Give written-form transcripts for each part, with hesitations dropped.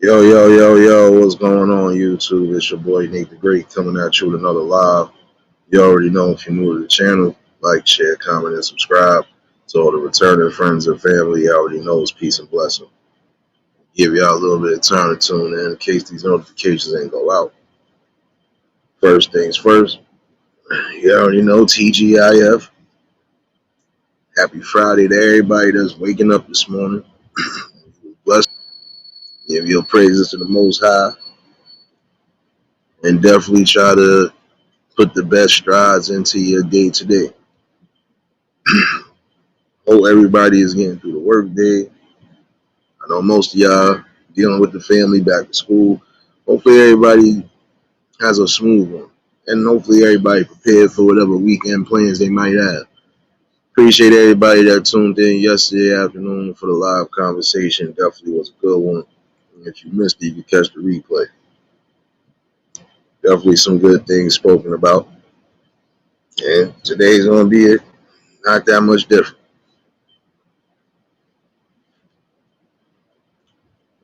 Yo, yo, yo, yo, what's going on, YouTube? It's your boy Nate the Great coming at you with another live. You already know if you're new to the channel, like, share, comment, and subscribe. To all the returning friends and family, you already know it's peace and blessing. Give y'all a little bit of time to tune in case these notifications ain't go out. First things first, you already know TGIF. Happy Friday to everybody that's waking up this morning. Bless. Give your praises to the Most High and definitely try to put the best strides into your day today. Hope everybody is getting through the work day. I know most of y'all dealing with the family back to school. Hopefully everybody has a smooth one. And hopefully everybody prepared for whatever weekend plans they might have. Appreciate everybody that tuned in yesterday afternoon for the live conversation. Definitely was a good one. And if you missed it, you can catch the replay. Definitely some good things spoken about. And today's going to be it. Not that much different.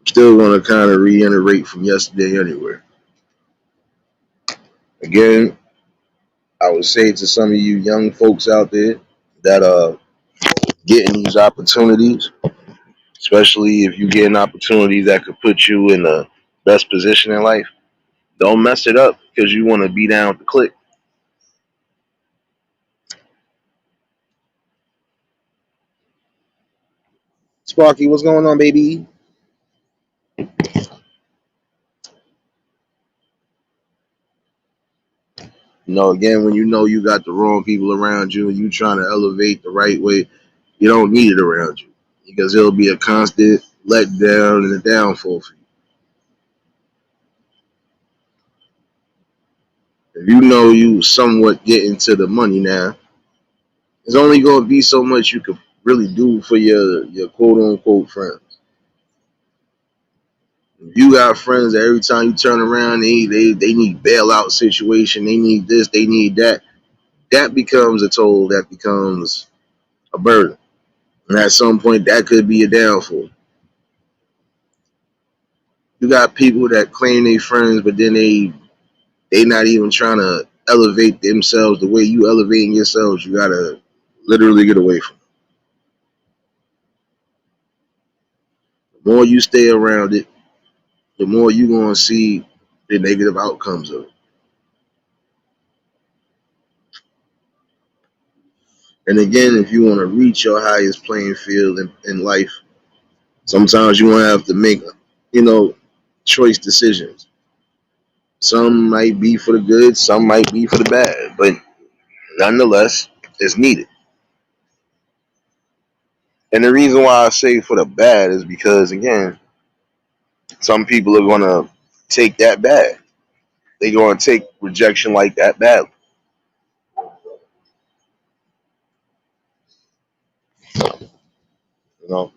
Still want to kind of reiterate from yesterday anyway. Again, I would say to some of you young folks out there that are getting these opportunities, especially if you get an opportunity that could put you in the best position in life, don't mess it up because you want to be down with the click. Sparky, what's going on, baby? Again, when you know you got the wrong people around you and you trying to elevate the right way, you don't need it around you because it'll be a constant letdown and a downfall for you. If you know you somewhat getting to the money now, there's only going to be so much you could really do for your quote unquote friends. If you got friends that every time you turn around, they need bailout situation, they need this, they need that, that becomes a toll, that becomes a burden. And at some point, that could be a downfall. You got people that claim they friends, but then they not even trying to elevate themselves the way you elevating yourselves. You gotta literally get away from it. The more you stay around it, the more you gonna see the negative outcomes of it. And again, if you want to reach your highest playing field in life, sometimes you want to have to make, you know, choice decisions. Some might be for the good, some might be for the bad, but nonetheless, it's needed. And the reason why I say for the bad is because, again, some people are going to take that bad. They're going to take rejection like that badly. You know,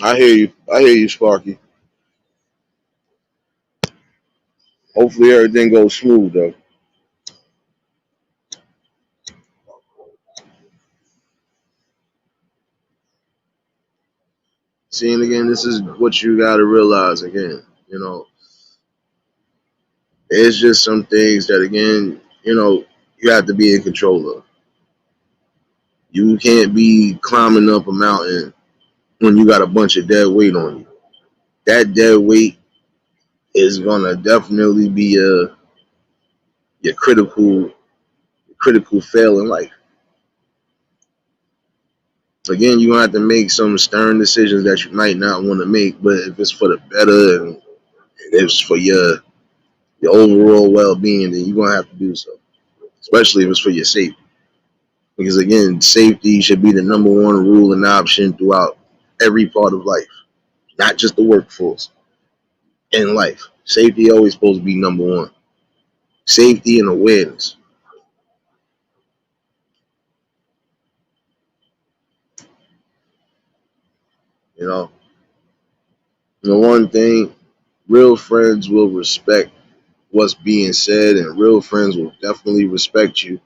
I hear you. I hear you, Sparky. Hopefully everything goes smooth, though. Seeing again, this is what you got to realize again. It's just some things that, again, you have to be in control of. You can't be climbing up a mountain when you got a bunch of dead weight on you. That dead weight is gonna definitely be your critical fail in life. Again, you're gonna have to make some stern decisions that you might not want to make, but if it's for the better and if it's for your overall well being, then you're gonna have to do so. Especially if it's for your safety. Because again, safety should be the number one rule and option throughout every part of life, not just the workforce. In life, safety always supposed to be number one. Safety and awareness. You know, the one thing, real friends will respect what's being said, and real friends will definitely respect you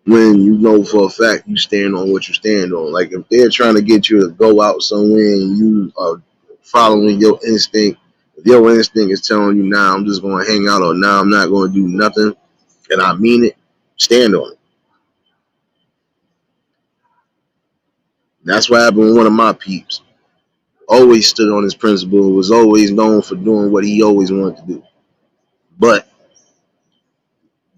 when you know for a fact you stand on what you stand on. Like if they're trying to get you to go out somewhere and you are following your instinct, if your instinct is telling you, nah, I'm just going to hang out, or nah, I'm not going to do nothing, and I mean it, stand on it. That's what happened with one of my peeps. Always stood on his principle, was always known for doing what he always wanted to do. But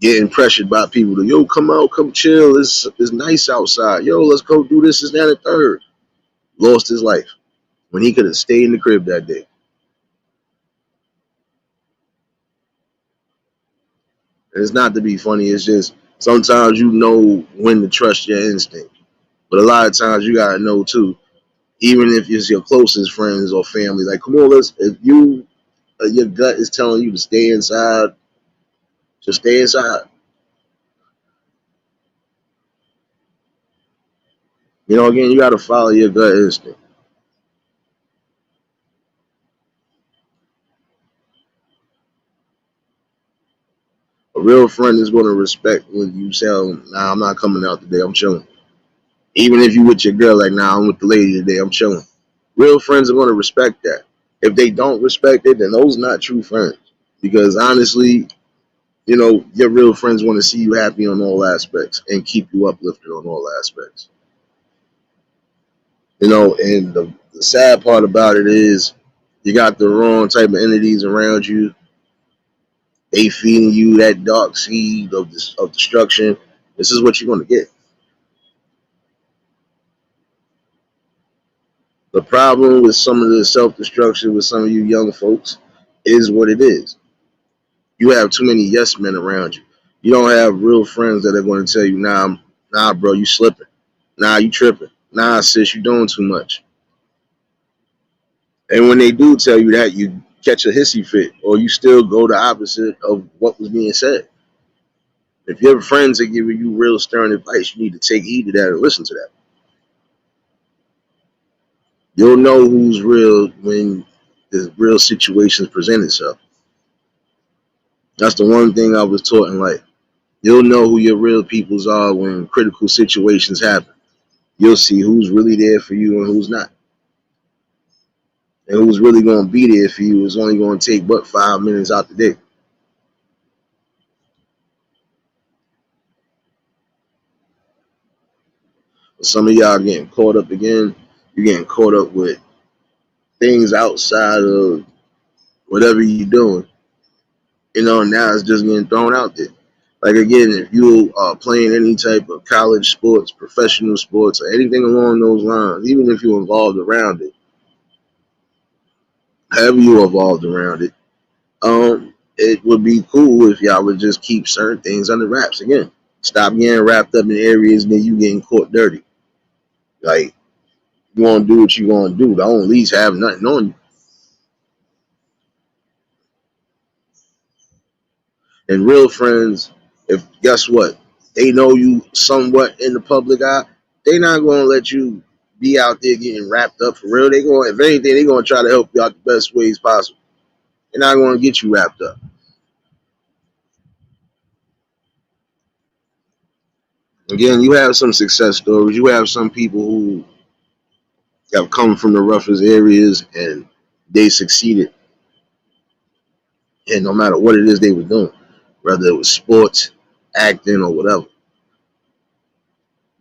getting pressured by people to, yo, come out, come chill, it's nice outside. Yo, let's go do this, that, and the third. Lost his life when he could have stayed in the crib that day. And it's not to be funny, it's just sometimes you know when to trust your instinct. But a lot of times you gotta know too, even if it's your closest friends or family, like come on, if you your gut is telling you to stay inside, just stay inside. You know, again, you gotta follow your gut instinct. A real friend is gonna respect when you tell them, nah, I'm not coming out today, I'm chilling. Even if you with your girl, like, nah, I'm with the lady today, I'm chilling. Real friends are gonna respect that. If they don't respect it, then those are not true friends. Because honestly, you know, your real friends want to see you happy on all aspects and keep you uplifted on all aspects. You know, and the sad part about it is you got the wrong type of entities around you. They feeding you that dark seed of destruction. This is what you're gonna get. The problem with some of the self destruction with some of you young folks is what it is. You have too many yes men around you. You don't have real friends that are going to tell you, nah, bro, you slipping. Nah, you tripping. Nah, sis, you doing too much. And when they do tell you that, you catch a hissy fit, or you still go the opposite of what was being said. If your friends are giving you real stern advice, you need to take heed to that and listen to that. You'll know who's real when the real situations present itself. That's the one thing I was taught in life. You'll know who your real peoples are when critical situations happen. You'll see who's really there for you and who's not. And who's really going to be there for you is only going to take but 5 minutes out the day. But some of y'all getting caught up again. You're getting caught up with things outside of whatever you're doing. You know, now it's just getting thrown out there. Like again, if you are playing any type of college sports, professional sports, or anything along those lines, even if you're involved around it, however you evolved around it, it would be cool if y'all would just keep certain things under wraps. Again, stop getting wrapped up in areas that you getting caught dirty. Like you want to do what you want to do. Don't at least have nothing on you. And real friends, if guess what, they know you somewhat in the public eye, they not gonna let you be out there getting wrapped up for real. They going, if anything, they gonna try to help you out the best ways possible. They're not gonna get you wrapped up. Again, you have some success stories. You have some people who have come from the roughest areas and they succeeded. And no matter what it is they were doing, whether it was sports, acting, or whatever.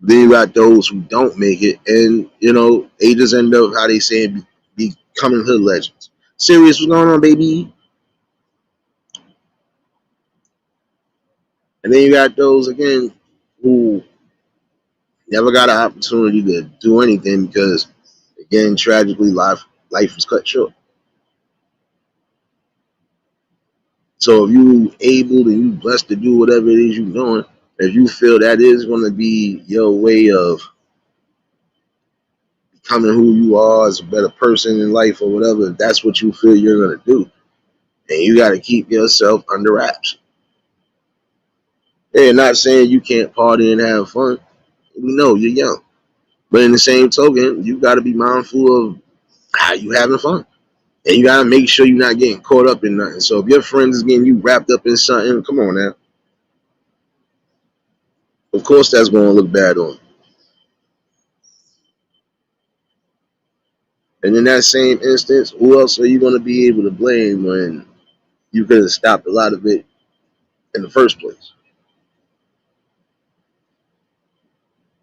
Then you got those who don't make it, and you know they just end up how they say becoming hood legends. Serious, what's going on, baby? And then you got those again who never got an opportunity to do anything because, again, tragically, life was cut short. So if you able and you blessed to do whatever it is you're doing, if you feel that is going to be your way of becoming who you are as a better person in life or whatever, if that's what you feel you're going to do, and you got to keep yourself under wraps. They're not saying you can't party and have fun. We know you're young, but in the same token, you got to be mindful of how you having fun, and you got to make sure you're not getting caught up in nothing. So if your friend is getting you wrapped up in something, come on now. Of course, that's going to look bad on you. And in that same instance, who else are you going to be able to blame when you could have stopped a lot of it in the first place?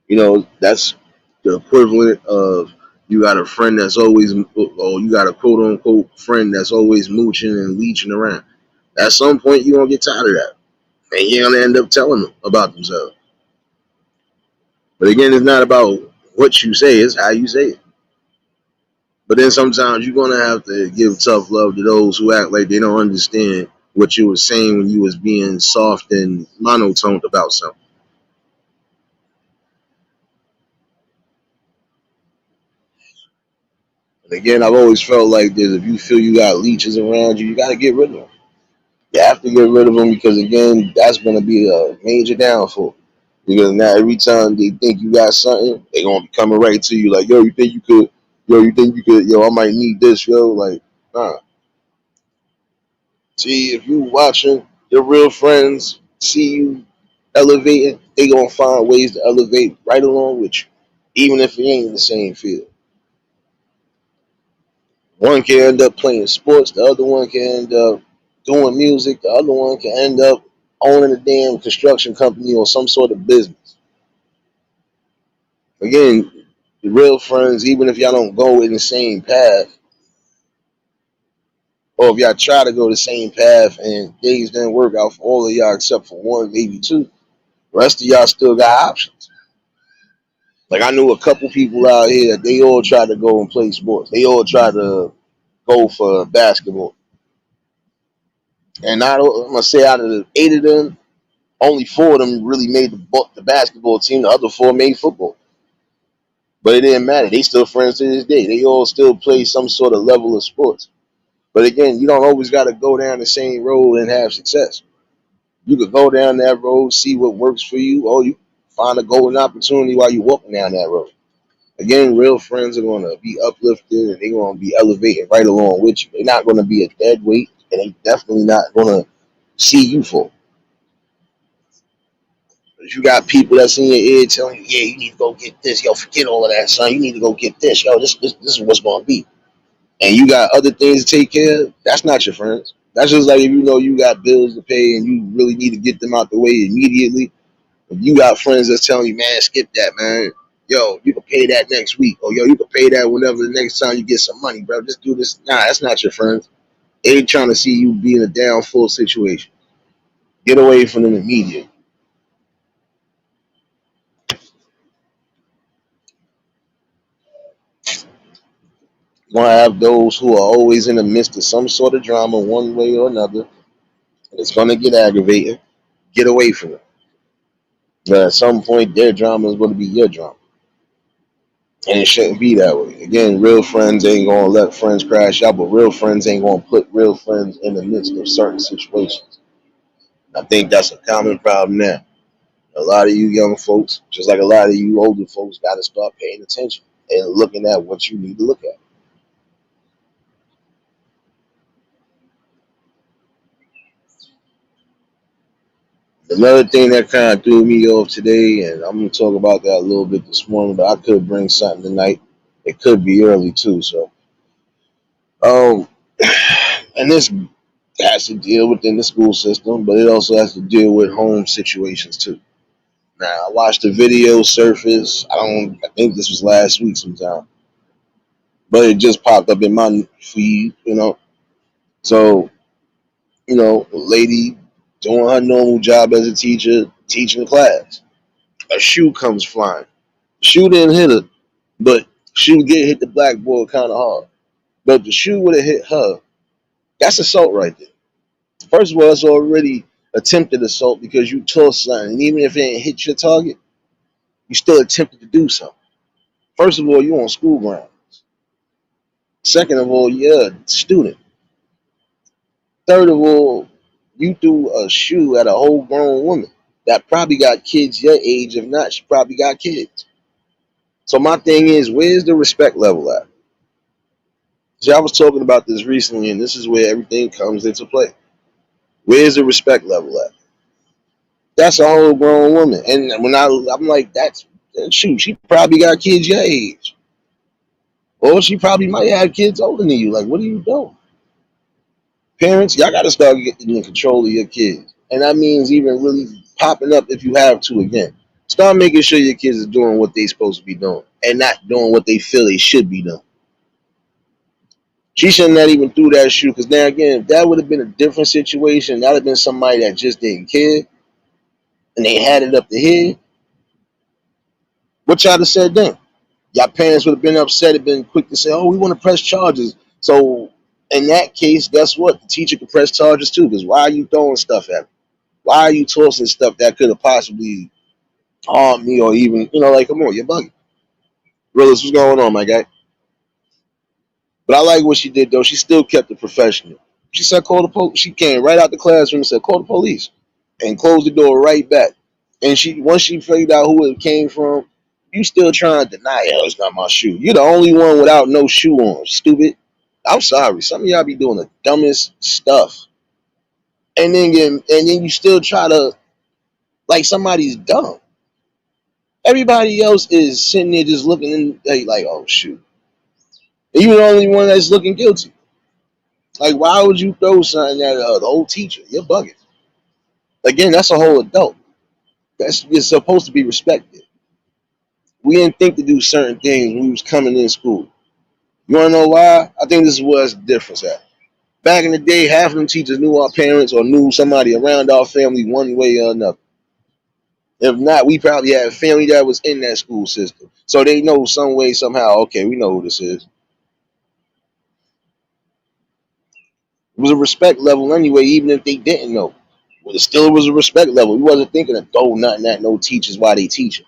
You know, that's the equivalent of you got a friend that's always, or you got a quote unquote friend that's always mooching and leeching around. At some point, you're going to get tired of that. And you're going to end up telling them about themselves. But again, it's not about what you say, it's how you say it. But then sometimes you're going to have to give tough love to those who act like they don't understand what you were saying when you was being soft and monotone about something. And again, I've always felt like that if you feel you got leeches around you, you got to get rid of them. You have to get rid of them because again, that's going to be a major downfall. Because now every time they think you got something, they gonna be coming right to you like, yo, you think you could, yo, you think you could, yo, I might need this, yo, like, nah. See, if you watching your real friends see you elevating, they gonna find ways to elevate right along with you, even if it ain't in the same field. One can end up playing sports, the other one can end up doing music, the other one can end up owning a damn construction company or some sort of business. Again, the real friends, even if y'all don't go in the same path, or if y'all try to go the same path and things didn't work out for all of y'all except for one, maybe two, the rest of y'all still got options. Like I knew a couple people out here that they all tried to go and play sports. They all tried to go for basketball. And I'm gonna say out of the 8 of them, only 4 of them really made the basketball team. The other 4 made football. But it didn't matter. They still friends to this day. They all still play some sort of level of sports. But again, you don't always got to go down the same road and have success. You could go down that road, see what works for you, or you find a golden opportunity while you're walking down that road. Again, real friends are going to be uplifted and they're going to be elevated right along with you. They're not going to be a dead weight and they definitely not going to see you fall. But you got people that's in your ear telling you, yeah, you need to go get this. Yo, forget all of that, son. You need to go get this. Yo, this is what's going to be. And you got other things to take care of. That's not your friends. That's just like if you know you got bills to pay and you really need to get them out the way immediately. If you got friends that's telling you, man, skip that, man. Yo, you can pay that next week. Or yo, you can pay that whenever the next time you get some money, bro. Just do this. Nah, that's not your friends. They ain't trying to see you be in a down full situation. Get away from them immediately. You're gonna have those who are always in the midst of some sort of drama one way or another. And it's gonna get aggravating. Get away from them. But at some point their drama is gonna be your drama. And it shouldn't be that way. Again, real friends ain't gonna let friends crash out, but real friends ain't gonna put real friends in the midst of certain situations. I think that's a common problem now. A lot of you young folks, just like a lot of you older folks, got to start paying attention and looking at what you need to look at. Another thing that kind of threw me off today, and I'm going to talk about that a little bit this morning, but I could bring something tonight. It could be early too. So, um, and this has to deal within the school system, but it also has to deal with home situations too. Now, I watched the video surface. I think this was last week sometime, but it just popped up in my feed. So a lady doing her normal job as a teacher, teaching the class. A shoe comes flying. The shoe didn't hit her, but shoe did hit the blackboard kind of hard. But if the shoe would have hit her, that's assault right there. First of all, it's already attempted assault because you tore something. And even if it didn't hit your target, you still attempted to do something. First of all, you're on school ground. Second of all, you're a student. Third of all, you threw a shoe at a whole grown woman that probably got kids your age. If not, she probably got kids. So my thing is, where's the respect level at? See, I was talking about this recently, and this is where everything comes into play. Where's the respect level at? That's a whole grown woman. And I'm like, shoot, she probably got kids your age. Or she probably might have kids older than you. Like, what are you doing? Parents, y'all got to start getting in control of your kids. And that means even really popping up if you have to again. Start making sure your kids are doing what they're supposed to be doing and not doing what they feel they should be doing. She shouldn't have even threw that shoe because now again, if that would have been a different situation, that would have been somebody that just didn't care and they had it up the head. What y'all have said then? Y'all parents would have been upset and been quick to say, "Oh, we want to press charges." So in that case, guess what? The teacher could press charges too. Because why are you throwing stuff at me? Why are you tossing stuff that could have possibly harmed me or even, like, come on, you're bugging. Realist, what's going on, my guy? But I like what she did though. She still kept it professional. She said, "Call the police." She came right out the classroom and said, "Call the police," and closed the door right back. And once she figured out who it came from, you still trying to deny it. Oh, it's not my shoe. You're the only one without no shoe on. Stupid. I'm sorry. Some of y'all be doing the dumbest stuff. And then you still try to like somebody's dumb. Everybody else is sitting there just looking in like, oh shoot. And you're the only one that's looking guilty. Like, why would you throw something at the old teacher? You're bugging. Again, that's a whole adult. You're supposed to be respected. We didn't think to do certain things when we was coming in school. You wanna know why? I think this is where the difference at. Back in the day, half of them teachers knew our parents or knew somebody around our family one way or another. If not, we probably had family that was in that school system. So they know some way, somehow, okay, we know who this is. It was a respect level anyway, even if they didn't know. Well, it still was a respect level. We wasn't thinking of throw nothing at no teachers while they teaching.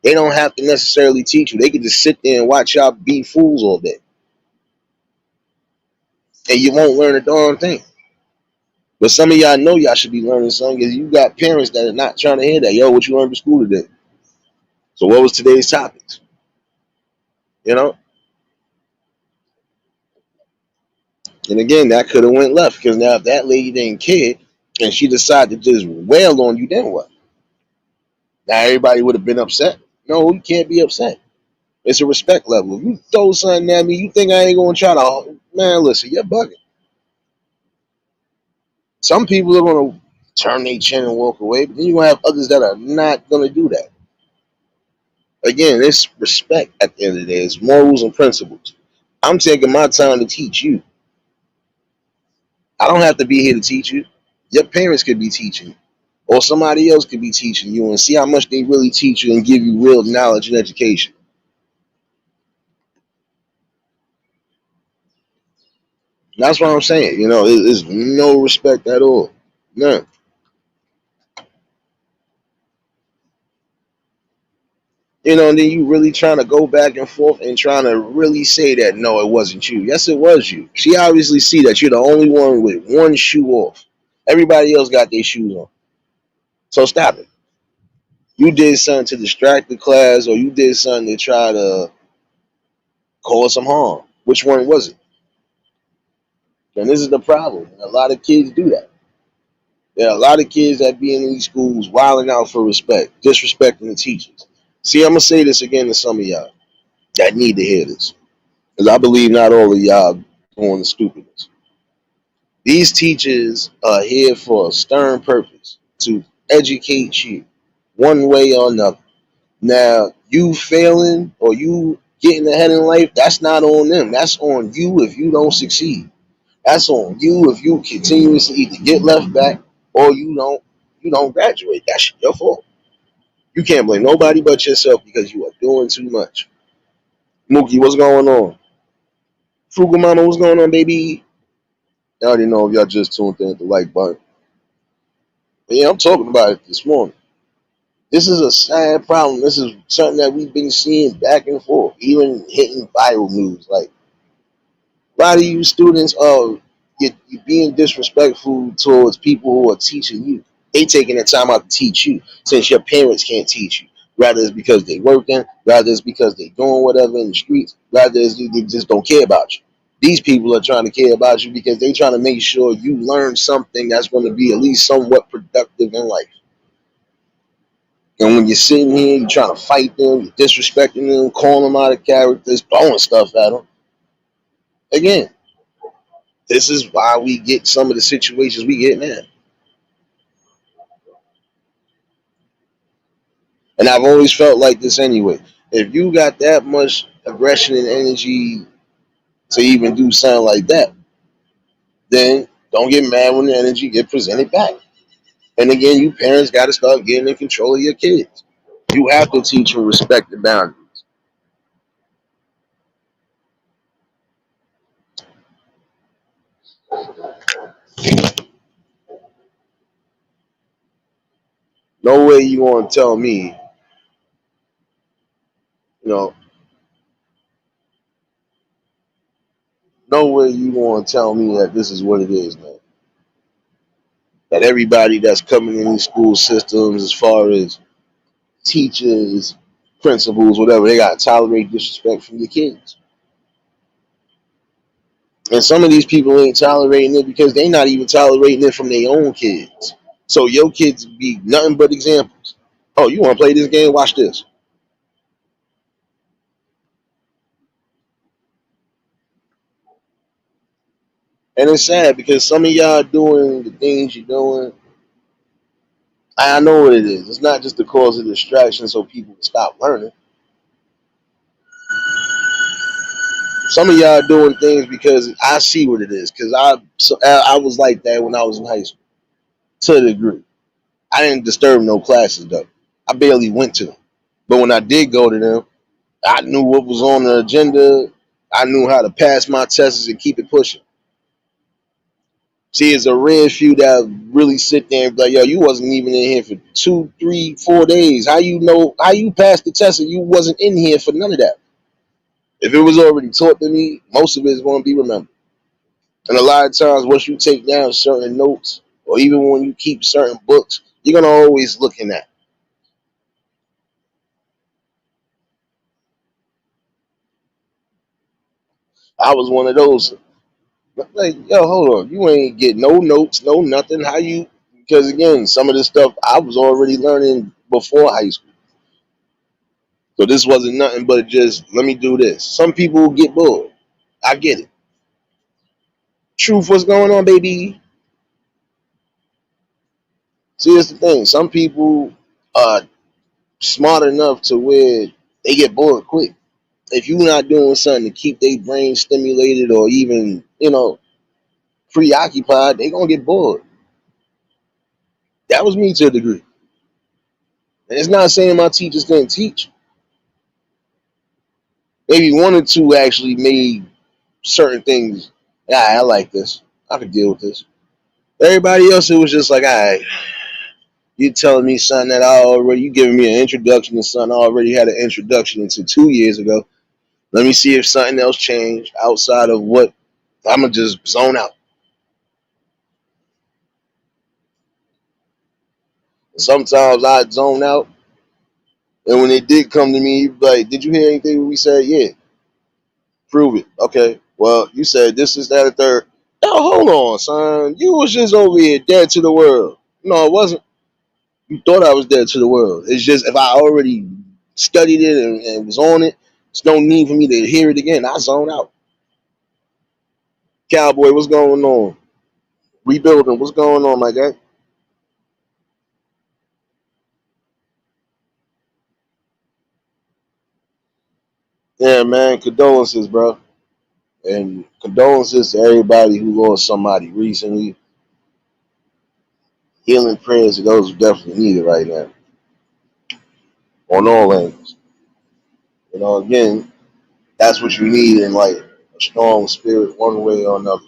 They don't have to necessarily teach you. They could just sit there and watch y'all be fools all day. And you won't learn a darn thing. But some of y'all know y'all should be learning something because you got parents that are not trying to hear that. Yo, what you learned in school today? So what was today's topics? You know? And again, that could have went left because now if that lady didn't care and she decided to just wail on you, then what? Now everybody would have been upset. No, you can't be upset. It's a respect level. If you throw something at me, you think I ain't gonna try to, man, listen, you're bugging. Some people are gonna turn their chin and walk away, but then you're gonna have others that are not gonna do that. Again, it's respect at the end of the day. It's morals and principles. I'm taking my time to teach you. I don't have to be here to teach you. Your parents could be teaching you. Or somebody else could be teaching you and see how much they really teach you and give you real knowledge and education. That's what I'm saying. There's no respect at all. None. And then you really trying to go back and forth and trying to really say that no, it wasn't you. Yes, it was you. She obviously see that you're the only one with one shoe off. Everybody else got their shoes on. So stop it. You did something to distract the class, or you did something to try to cause some harm. Which one was it? And this is the problem. A lot of kids do that. There are a lot of kids that be in these schools wilding out for respect, disrespecting the teachers. See, I'm gonna say this again to some of y'all that need to hear this. Because I believe not all of y'all doing the stupidness. These teachers are here for a stern purpose to educate you one way or another. Now, you failing or you getting ahead in life, that's not on them. That's on you if you don't succeed. That's on you if you continuously either get left back or you don't graduate. That's your fault. You can't blame nobody but yourself because you are doing too much. Mookie, what's going on? Frugal Mama, what's going on, baby? I already know if y'all just tuned in at the like button. But yeah, I'm talking about it this morning. This is a sad problem. This is something that we've been seeing back and forth, even hitting viral news. Like, a lot of you students are you're being disrespectful towards people who are teaching you. They taking the time out to teach you since your parents can't teach you. Rather it's because they working, rather it's because they doing whatever in the streets, rather it's they just don't care about you. These people are trying to care about you because they trying to make sure you learn something that's going to be at least somewhat productive in life. And when you're sitting here, you're trying to fight them, you're disrespecting them, calling them out of characters, throwing stuff at them. Again, this is why we get some of the situations we get now. And I've always felt like this anyway. If you got that much aggression and energy to even do something like that, then don't get mad when the energy get presented back. And again, you parents got to start getting in control of your kids. You have to teach them respect the boundaries. No way you want to tell me, you know, no way you want to tell me that this is what it is, man. That everybody that's coming in these school systems, as far as teachers, principals, whatever, they got to tolerate disrespect from your kids. And some of these people ain't tolerating it because they not even tolerating it from their own kids. So your kids be nothing but examples. Oh, you want to play this game? Watch this. And it's sad because some of y'all doing the things you're doing. I know what it is. It's not just the cause of distraction so people can stop learning. Some of y'all doing things because I see what it is. Because I was like that when I was in high school to a degree. I didn't disturb no classes though. I barely went to them. But when I did go to them, I knew what was on the agenda. I knew how to pass my tests and keep it pushing. See, it's a rare few that really sit there and be like, yo, you wasn't even in here for 2, 3, 4 days. How you know, how you passed the test and you wasn't in here for none of that? If it was already taught to me, most of it is going to be remembered. And a lot of times, once you take down certain notes, or even when you keep certain books, you're going to always look in that. I was one of those. Like, yo, hold on. You ain't get no notes, no nothing. How you? Because again, some of this stuff I was already learning before high school. So this wasn't nothing but just let me do this. Some people get bored. I get it. Truth, what's going on, baby? See, that's the thing. Some people are smart enough to where they get bored quick. If you're not doing something to keep their brain stimulated or even, preoccupied, they gonna get bored. That was me to a degree. And it's not saying my teachers couldn't teach. Maybe one or two actually made certain things. Yeah, I like this. I could deal with this. Everybody else, it was just like, all right, you telling me something that you giving me an introduction to something I already had an introduction into 2 years ago. Let me see if something else changed outside of what I'm gonna just zone out. Sometimes I'd zone out, and when they did come to me, he'd be like, "Did you hear anything we said?" Yeah, prove it. Okay, well, you said this is that a third. No, hold on, son. You was just over here dead to the world. No, it wasn't. You thought I was dead to the world. It's just if I already studied it and was on it, there's no need for me to hear it again. I zone out. Cowboy, what's going on? Rebuilding, what's going on, my guy? Yeah, man, condolences, bro. And condolences to everybody who lost somebody recently. Healing prayers to those who definitely need it right now on all ends. Again, that's what you need in life. A strong spirit, one way or another.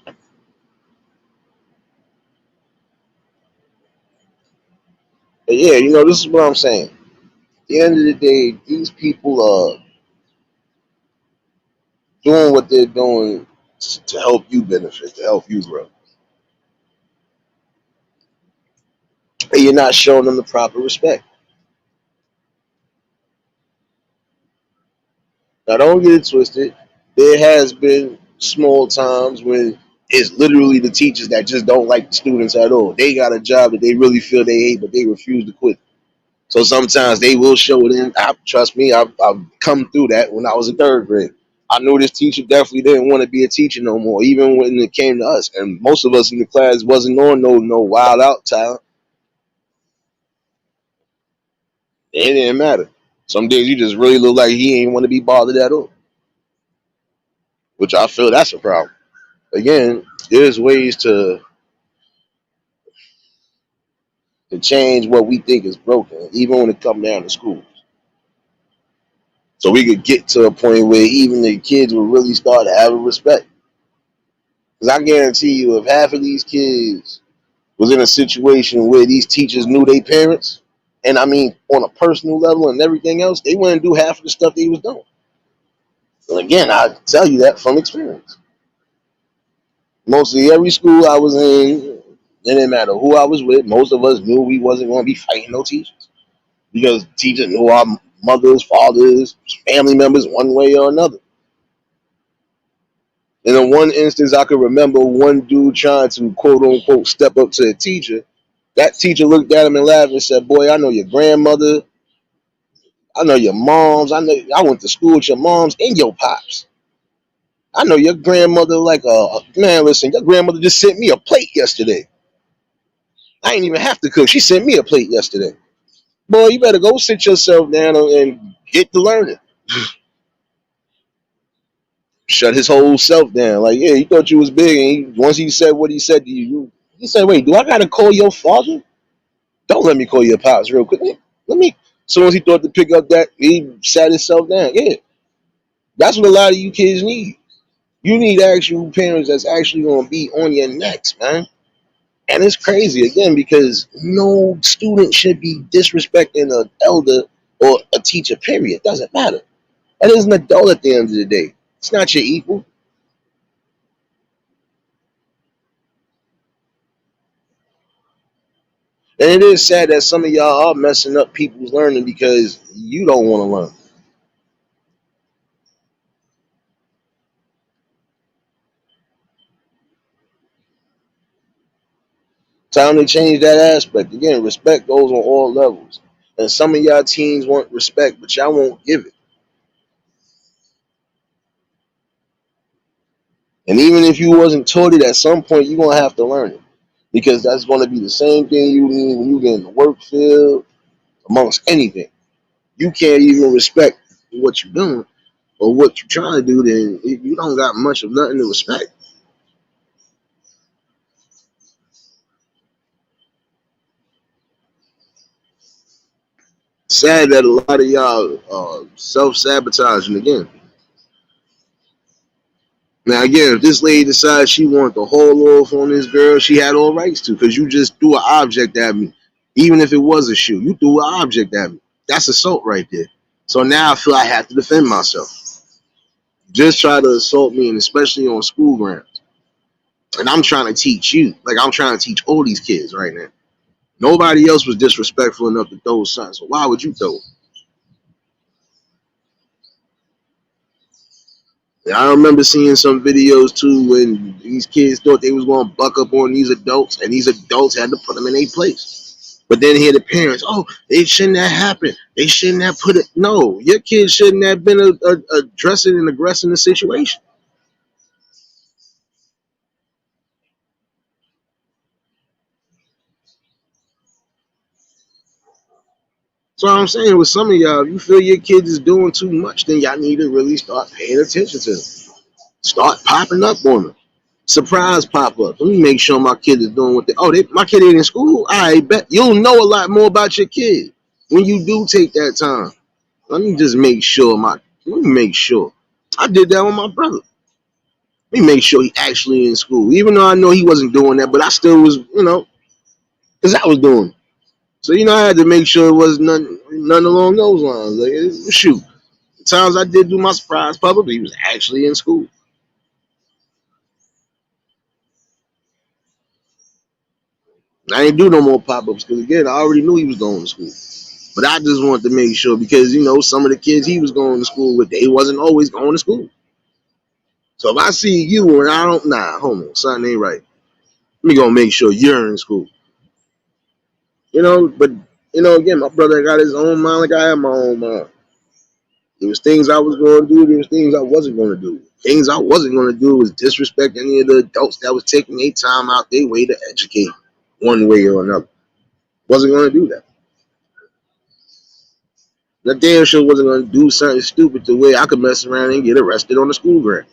But yeah, this is what I'm saying. At the end of the day, these people are doing what they're doing to help you benefit, to help you grow. And you're not showing them the proper respect. Now, don't get it twisted. There has been small times when it's literally the teachers that just don't like the students at all. They got a job that they really feel they hate, but they refuse to quit. So sometimes they will show them. Trust me, I've come through that when I was in third grade. I knew this teacher definitely didn't want to be a teacher no more, even when it came to us. And most of us in the class wasn't on no wild out talent. It didn't matter. Some days you just really look like he ain't want to be bothered at all, which I feel that's a problem. Again, there's ways to change what we think is broken, even when it comes down to school. So we could get to a point where even the kids will really start having respect. Because I guarantee you, if half of these kids was in a situation where these teachers knew their parents, and I mean on a personal level and everything else, they wouldn't do half of the stuff they was doing. And again, I tell you that from experience. Mostly every school I was in, it didn't matter who I was with, most of us knew we wasn't going to be fighting no teachers. Because teachers knew our mothers, fathers, family members one way or another. And in one instance, I could remember one dude trying to quote unquote step up to a teacher. That teacher looked at him and laughed and said, "Boy, I know your grandmother. I know your moms. I went to school with your moms and your pops. I know your grandmother like man. Listen, your grandmother just sent me a plate yesterday. I ain't even have to cook. She sent me a plate yesterday. Boy, you better go sit yourself down and get to learning." Shut his whole self down. Like, yeah, he thought you was big, and once he said what he said to you, he said, "Wait, do I gotta call your father? Don't let me call your pops real quick. Let me." As soon as he thought to pick up that, he sat himself down. Yeah, that's what a lot of you kids need. You need actual parents that's actually gonna be on your necks, man. And it's crazy again because no student should be disrespecting an elder or a teacher. Period. Doesn't matter. That is an adult at the end of the day. It's not your equal. And it is sad that some of y'all are messing up people's learning because you don't want to learn. Time to change that aspect. Again, respect goes on all levels. And some of y'all teens want respect, but y'all won't give it. And even if you wasn't taught it at some point, you're gonna have to learn it. Because that's gonna be the same thing you need when you get in the work field, amongst anything. You can't even respect what you're doing or what you're trying to do, then you don't got much of nothing to respect. Sad that a lot of y'all self-sabotaging again. Now again, if this lady decides she wanted to haul off on this girl, she had all rights to, because you just threw an object at me. Even if it was a shoe, you threw an object at me. That's assault right there. So now I feel I have to defend myself. Just try to assault me, and especially on school grounds. And I'm trying to teach you, like I'm trying to teach all these kids right now. Nobody else was disrespectful enough to throw something, so why would you throw it? And I remember seeing some videos too when these kids thought they was going to buck up on these adults, and these adults had to put them in their place. But then here the parents, oh, they shouldn't have happened. They shouldn't have put it. No, your kid shouldn't have been addressing and aggressing the situation. So I'm saying with some of y'all, if you feel your kids is doing too much, then y'all need to really start paying attention to them. Start popping up on them. Surprise pop up. Let me make sure my kid is doing what my kid ain't in school. I bet you'll know a lot more about your kid when you do take that time. Let me just make sure let me make sure. I did that with my brother. Let me make sure he actually in school. Even though I know he wasn't doing that, but I still was, because I was doing it. So, I had to make sure it was none along those lines. Like, shoot. The times I did do my surprise pop up, he was actually in school. I ain't do no more pop-ups because again, I already knew he was going to school. But I just wanted to make sure because some of the kids he was going to school with, they wasn't always going to school. So if I see you and I don't, hold on, something ain't right. Let me go make sure you're in school. But Again, my brother got his own mind like I had my own mind. There was things I was going to do. There was things I wasn't going to do. Things I wasn't going to do was disrespect any of the adults that was taking their time out their way to educate one way or another. Wasn't going to do that. That damn sure wasn't going to do something stupid to where I could mess around and get arrested on the school ground.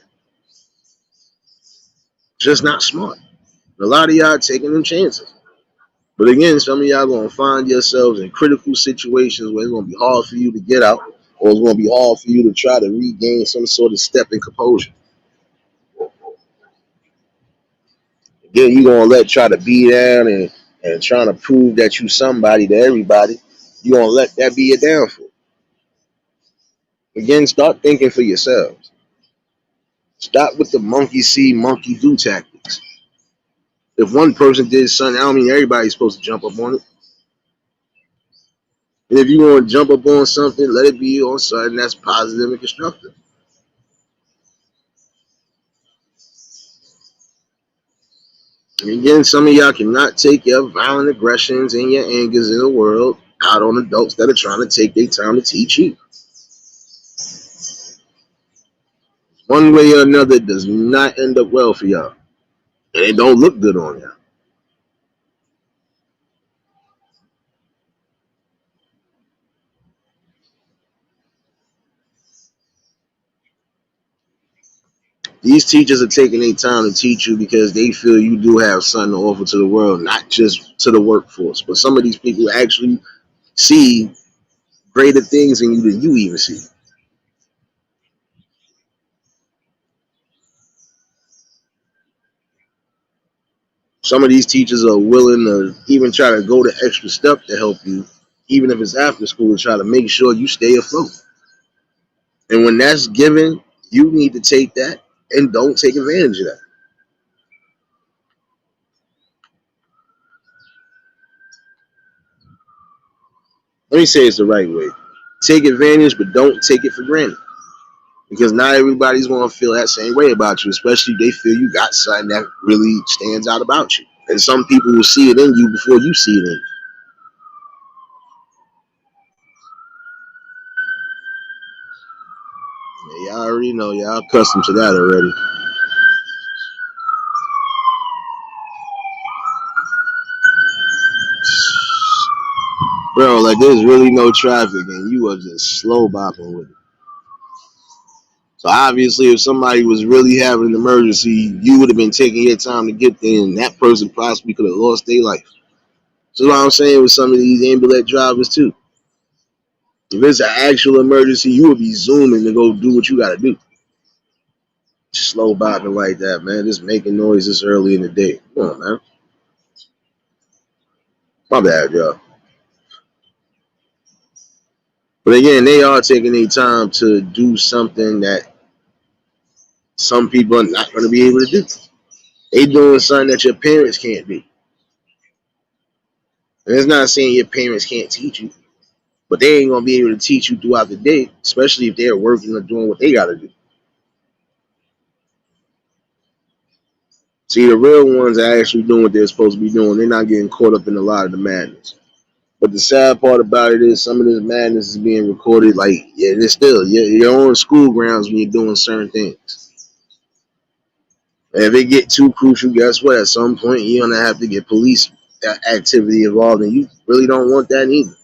Just not smart. A lot of y'all taking them chances. But again, some of y'all going to find yourselves in critical situations where it's going to be hard for you to get out, or it's going to be hard for you to try to regain some sort of step in composure. Again, you're going to try to be down and trying to prove that you somebody to everybody. You're going to let that be your downfall. Again, start thinking for yourselves. Stop with the monkey see, monkey do tactics. If one person did something, I don't mean everybody's supposed to jump up on it. And if you want to jump up on something, let it be on something that's positive and constructive. And again, some of y'all cannot take your violent aggressions and your angers in the world out on adults that are trying to take their time to teach you. One way or another, it does not end up well for y'all. And it don't look good on y'all. These teachers are taking their time to teach you because they feel you do have something to offer to the world, not just to the workforce. But some of these people actually see greater things in you than you even see. Some of these teachers are willing to even try to go the extra step to help you, even if it's after school, to try to make sure you stay afloat. And when that's given, you need to take that and don't take advantage of that. Let me say it's the right way. Take advantage, but don't take it for granted. Because not everybody's going to feel that same way about you, especially if they feel you got something that really stands out about you. And some people will see it in you before you see it in you. Yeah, y'all already know. Y'all accustomed to that already. Bro, like there's really no traffic and you are just slow bopping with it. So obviously if somebody was really having an emergency, you would have been taking your time to get there and that person possibly could have lost their life. So what I'm saying with some of these ambulance drivers too. If it's an actual emergency, you would be zooming to go do what you gotta do. Slow bopping like that, man. Just making noise this early in the day. Come on, man. My bad, y'all. But again, they are taking their time to do something that some people are not going to be able to do. They doing something that your parents can't do. And it's not saying your parents can't teach you, but they ain't going to be able to teach you throughout the day, especially if they're working or doing what they got to do. See, the real ones are actually doing what they're supposed to be doing. They're not getting caught up in a lot of the madness. But the sad part about it is some of this madness is being recorded. Like, yeah, it's still, you're on school grounds when you're doing certain things. And if it get too crucial, guess what? At some point, you're going to have to get police activity involved, and you really don't want that either.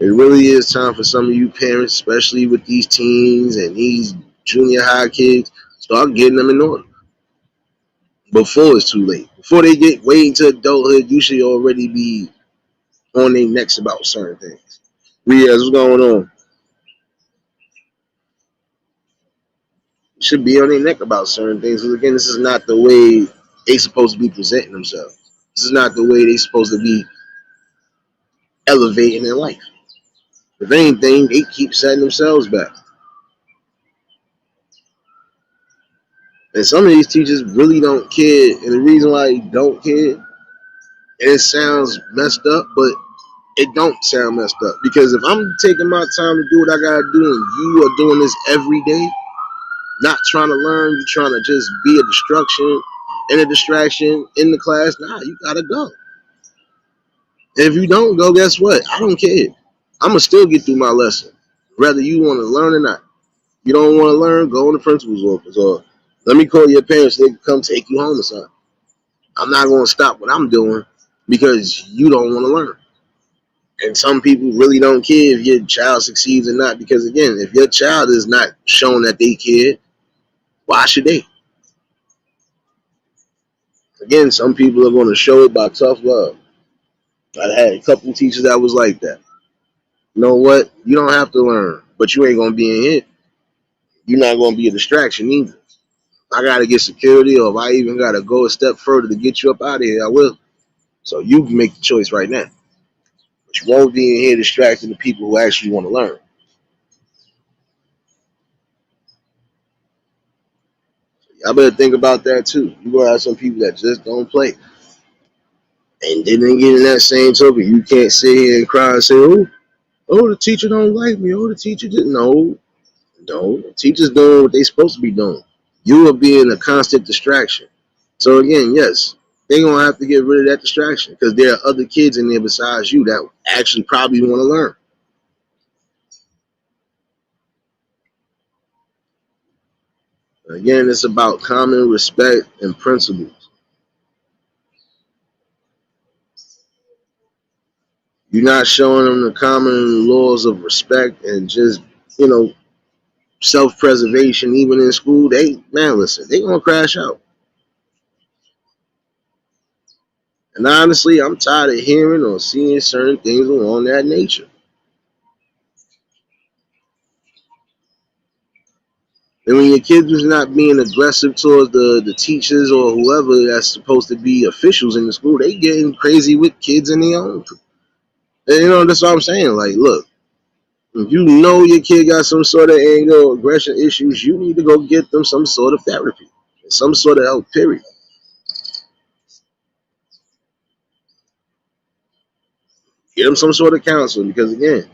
It really is time for some of you parents, especially with these teens and these junior high kids, start getting them in order before it's too late. Before they get way into adulthood, you should already be on their necks about certain things. Riaz, what's going on? You should be on their neck about certain things. Because again, this is not the way they supposed to be presenting themselves. This is not the way they supposed to be elevating their life. If anything, they keep setting themselves back. And some of these teachers really don't care. And the reason why they don't care, and it sounds messed up, but it don't sound messed up. Because if I'm taking my time to do what I gotta do and you are doing this every day, not trying to learn, you trying to just be a distraction and a distraction in the class, nah, you gotta go. If you don't go, guess what? I don't care. I'm gonna still get through my lesson, whether you want to learn or not. You don't want to learn, go in the principal's office, or let me call your parents. They can come take you home or something. I'm not gonna stop what I'm doing because you don't want to learn. And some people really don't care if your child succeeds or not, because again, if your child is not showing that they care, why should they? Again, some people are going to show it by tough love. I had a couple teachers that was like that. You know what? You don't have to learn, but you ain't going to be in here. You're not going to be a distraction either. I got to get security, or if I even got to go a step further to get you up out of here, I will. So you can make the choice right now. But you won't be in here distracting the people who actually want to learn. I better think about that too. You're going to have some people that just don't play. And then get in that same token, you can't sit here and cry and say, oh, the teacher don't like me. Oh, the teacher didn't. No. The teacher's doing what they supposed to be doing. You are being a constant distraction. So again, yes, they're gonna have to get rid of that distraction because there are other kids in there besides you that actually probably want to learn. Again, it's about common respect and principles. You're not showing them the common laws of respect and just, you know, self-preservation even in school. Listen, they gonna crash out. And honestly, I'm tired of hearing or seeing certain things along that nature. And when your kids is not being aggressive towards the teachers or whoever that's supposed to be officials in the school, they getting crazy with kids in their own. And that's what I'm saying. Like, look, if you know your kid got some sort of anger or aggression issues, you need to go get them some sort of therapy, some sort of help, period. Get them some sort of counseling because, again,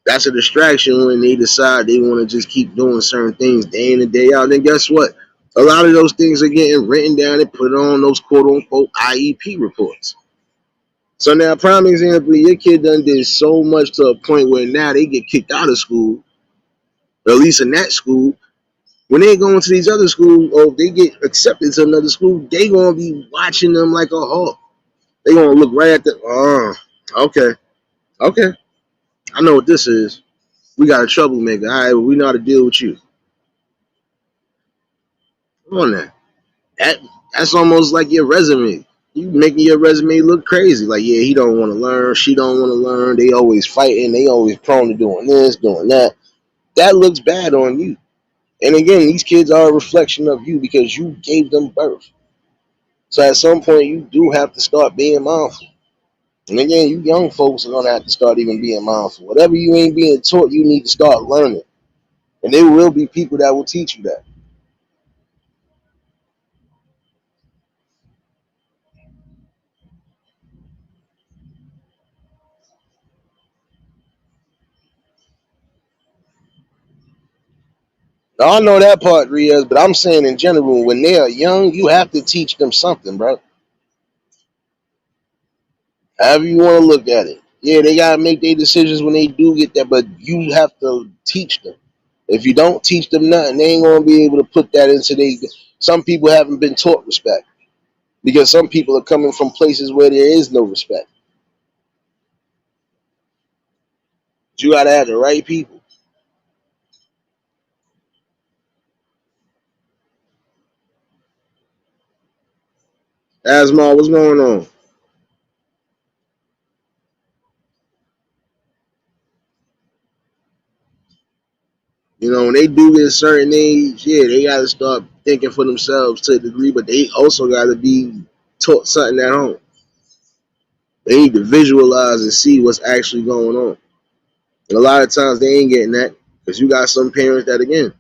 that's a distraction when they decide they want to just keep doing certain things day in and day out. Then guess what? A lot of those things are getting written down and put on those quote unquote IEP reports. So now, prime example, your kid done did so much to a point where now they get kicked out of school, or at least in that school. When they go into these other schools, or if they get accepted to another school, they gonna be watching them like a hawk. They gonna look right at okay, okay, I know what this is. We got a troublemaker. All right, well, we know how to deal with you. Come on now. That that's almost like your resume. You making your resume look crazy. Like, yeah, he don't want to learn. She don't want to learn. They always fighting. They always prone to doing this, doing that. That looks bad on you. And again, these kids are a reflection of you because you gave them birth. So at some point, you do have to start being mindful. And again, you young folks are gonna have to start even being mindful. Whatever you ain't being taught, you need to start learning. And there will be people that will teach you that. Now, I know that part, Riaz, but I'm saying in general, when they are young, you have to teach them something, bro. However you want to look at it. Yeah, they gotta make their decisions when they do get that, but you have to teach them. If you don't teach them nothing, they ain't gonna be able to put that into they. Some people haven't been taught respect because some people are coming from places where there is no respect. But you gotta have the right people. Asma, what's going on? When they do get a certain age, yeah, they gotta start thinking for themselves to a degree, but they also gotta be taught something at home. They need to visualize and see what's actually going on. And a lot of times they ain't getting that because you got some parents that, again,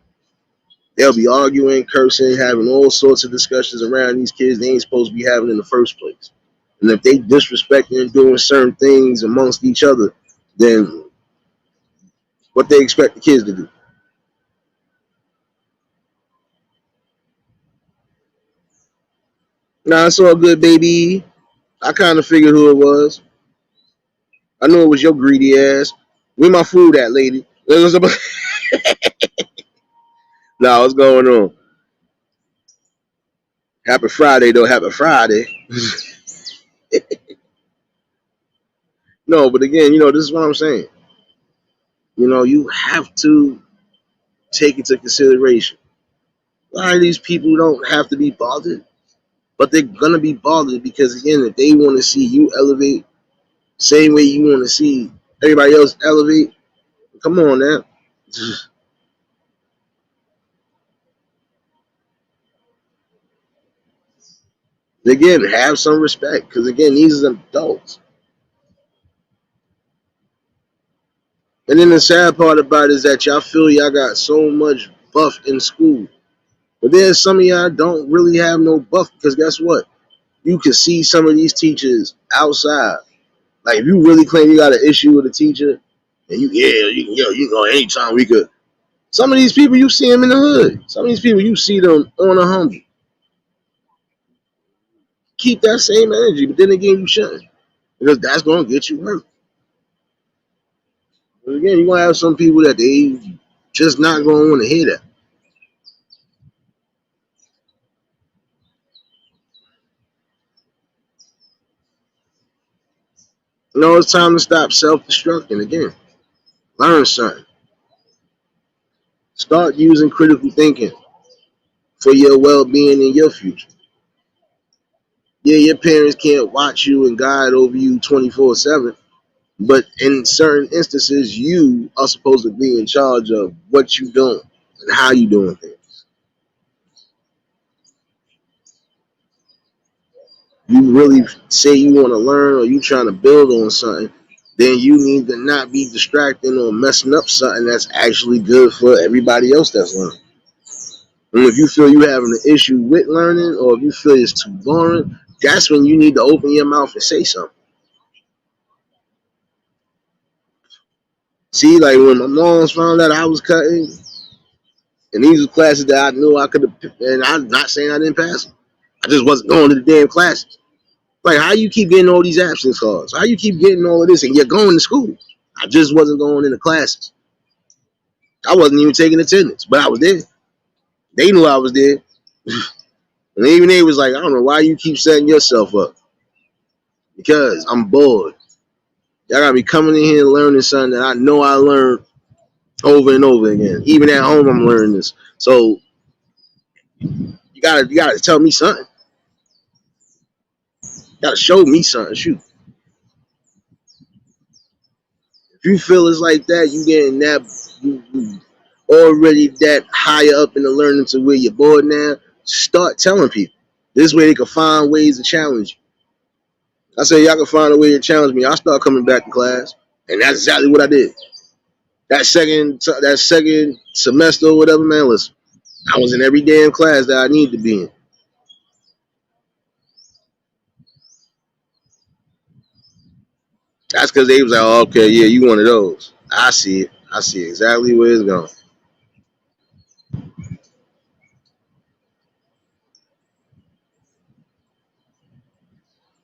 they'll be arguing, cursing, having all sorts of discussions around these kids they ain't supposed to be having in the first place. And if they disrespecting and doing certain things amongst each other, then what they expect the kids to do? Nah, it's all good, baby. I kind of figured who it was. I know it was your greedy ass. Where my food at, lady? Nah, what's going on? Happy Friday, though. Happy Friday. No, but again, this is what I'm saying. You have to take into consideration. A lot of these people don't have to be bothered, but they're gonna be bothered because again, if they want to see you elevate, same way you want to see everybody else elevate, come on now. Again, have some respect because again, these are adults. And then the sad part about it is that y'all feel y'all got so much buff in school. But there's some of y'all don't really have no buff because guess what? You can see some of these teachers outside. Like if you really claim you got an issue with a teacher, and you can go anytime we could. Some of these people you see them in the hood. Some of these people you see them on a humble. Keep that same energy, but then again you shouldn't because that's gonna get you hurt. But again, you're gonna have some people that they just not gonna want to hear that. It's time to stop self-destructing again. Learn something. Start using critical thinking for your well-being and your future. Yeah, your parents can't watch you and guide over you 24/7, but in certain instances, you are supposed to be in charge of what you doing and how you doing things. You really say you want to learn or you trying to build on something, then you need to not be distracting or messing up something that's actually good for everybody else that's learning. And if you feel you having an issue with learning or if you feel it's too boring, that's when you need to open your mouth and say something. See, like when my moms found out I was cutting, and these were classes that I knew I could have, and I'm not saying I didn't pass them. I just wasn't going to the damn classes. Like, how you keep getting all these absence cards? How you keep getting all of this and you're going to school? I just wasn't going into classes. I wasn't even taking attendance, but I was there. They knew I was there. And even they was like, I don't know why you keep setting yourself up. Because I'm bored. Y'all got me coming in here learning something that I know I learned over and over again. Even at home, I'm learning this. So you gotta tell me something. You gotta show me something. Shoot. If you feel it's like that, you getting that you already that higher up in the learning to where you're bored now. Start telling people. This way they can find ways to challenge you. I say y'all can find a way to challenge me. I start coming back to class, and that's exactly what I did. That second semester or whatever, man. Listen, I was in every damn class that I needed to be in. That's because they was like, oh, okay, yeah, you one of those. I see it. I see exactly where it's going.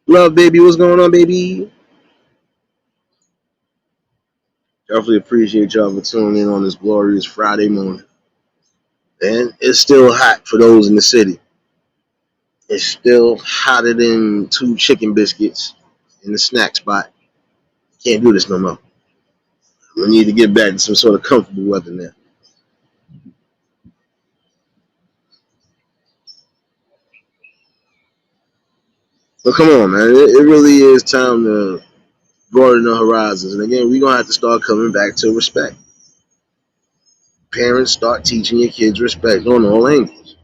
Love, baby, what's going on, baby? Definitely appreciate y'all for tuning in on this glorious Friday morning. And it's still hot for those in the city. It's still hotter than two chicken biscuits in the snack spot. Can't do this no more. We need to get back to some sort of comfortable weather now. But come on, man. It really is time to broaden the horizons. And again, we're going to have to start coming back to respect. Parents, start teaching your kids respect on all angles.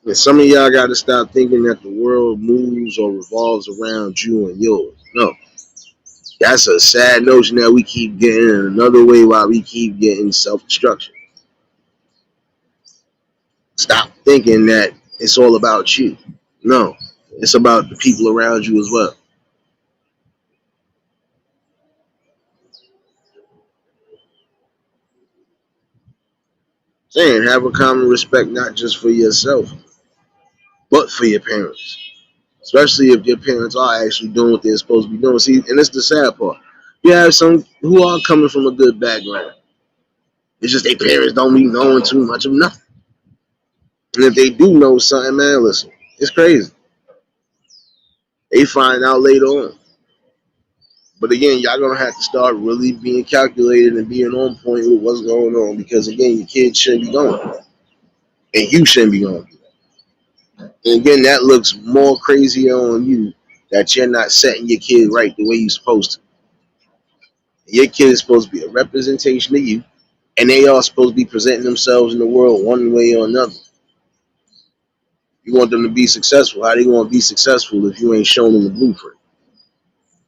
And some of y'all got to stop thinking that the world moves or revolves around you and yours. No, that's a sad notion that we keep getting in another way while we keep getting self-destruction. Stop thinking that it's all about you. No, it's about the people around you as well. Saying have a common respect not just for yourself, but for your parents. especially if your parents are actually doing what they're supposed to be doing. See, and it's the sad part. You have some who are coming from a good background. It's just their parents don't be knowing too much of nothing. And if they do know something, man, listen, it's crazy. They find out later on. But again, y'all gonna have to start really being calculated and being on point with what's going on because again, your kids shouldn't be going, and you shouldn't be going. And again, that looks more crazy on you that you're not setting your kid right the way you're supposed to. Your kid is supposed to be a representation of you, and they are supposed to be presenting themselves in the world one way or another. You want them to be successful. How they going to be successful if you ain't showing them the blueprint?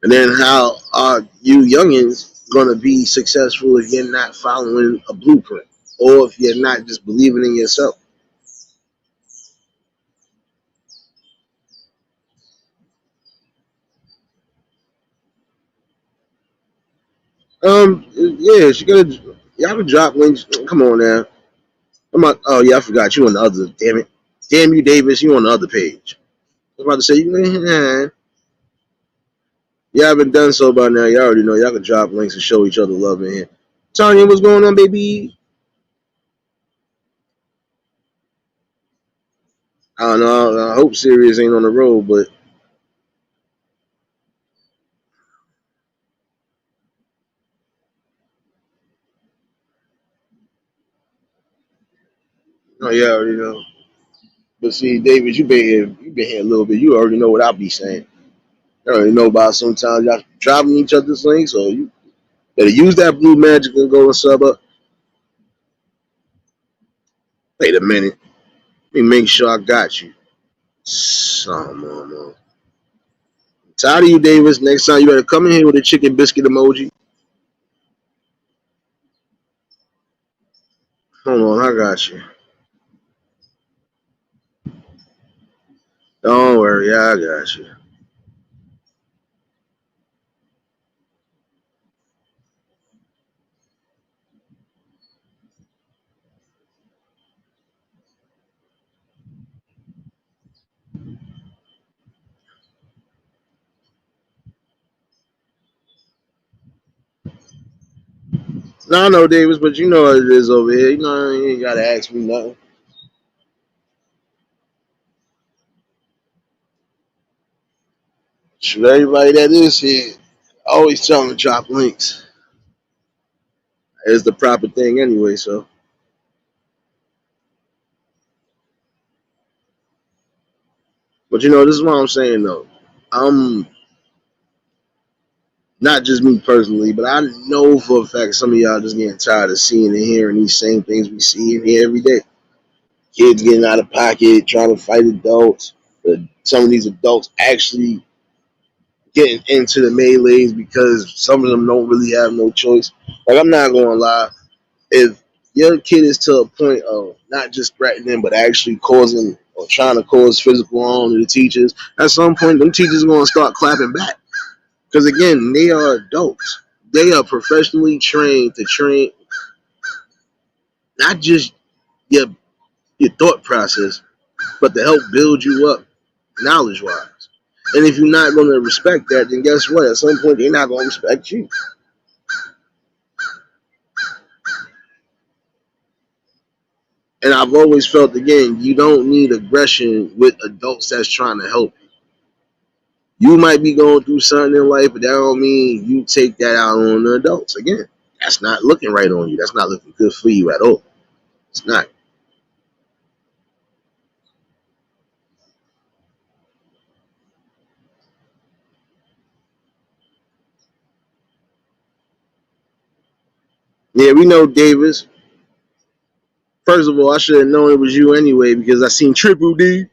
And then how are you youngins going to be successful if you're not following a blueprint or if you're not just believing in yourself? Yeah, she gotta. Y'all can drop links. Come on now. I'm not. Oh yeah, I forgot you on the other. Damn it. Damn you, Davis. You on the other page. I was about to say you. You haven't done so by now. You already know. Y'all can drop links and show each other love in here. Tanya, what's going on, baby? I don't know. I hope Sirius ain't on the road, but oh yeah, I already know. But see, David, you been here. You been here a little bit. You already know what I be saying. You already know about sometimes y'all dropping each other's links, so you better use that blue magic and go and sub up. Wait a minute. Let me make sure I got you. Some on. Tired of you, Davis. Next time you better come in here with a chicken biscuit emoji. Hold on, I got you. Don't worry, I got you. No, I know, Davis, but you know what it is over here. You know, you ain't gotta ask me nothing. Shoot, everybody that is here, I always tell them to drop links. It's the proper thing anyway, so. But you know, this is what I'm saying though. I'm not just me personally, but I know for a fact some of y'all just getting tired of seeing and hearing these same things we see in here every day. Kids getting out of pocket, trying to fight adults. Some of these adults actually getting into the melees because some of them don't really have no choice. Like I'm not gonna lie, if your kid is to a point of not just threatening but actually causing or trying to cause physical harm to the teachers, at some point them teachers are gonna start clapping back. Because again, they are adults. They are professionally trained to train not just your your thought process, but to help build you up knowledge wise. And if you're not going to respect that, then guess what? At some point, they're not going to respect you. And I've always felt, again, you don't need aggression with adults that's trying to help you. You might be going through something in life, but that don't mean you take that out on the adults. Again, that's not looking right on you. That's not looking good for you at all. It's not. Yeah, we know Davis. First of all, I should have known it was you anyway because I seen Triple D.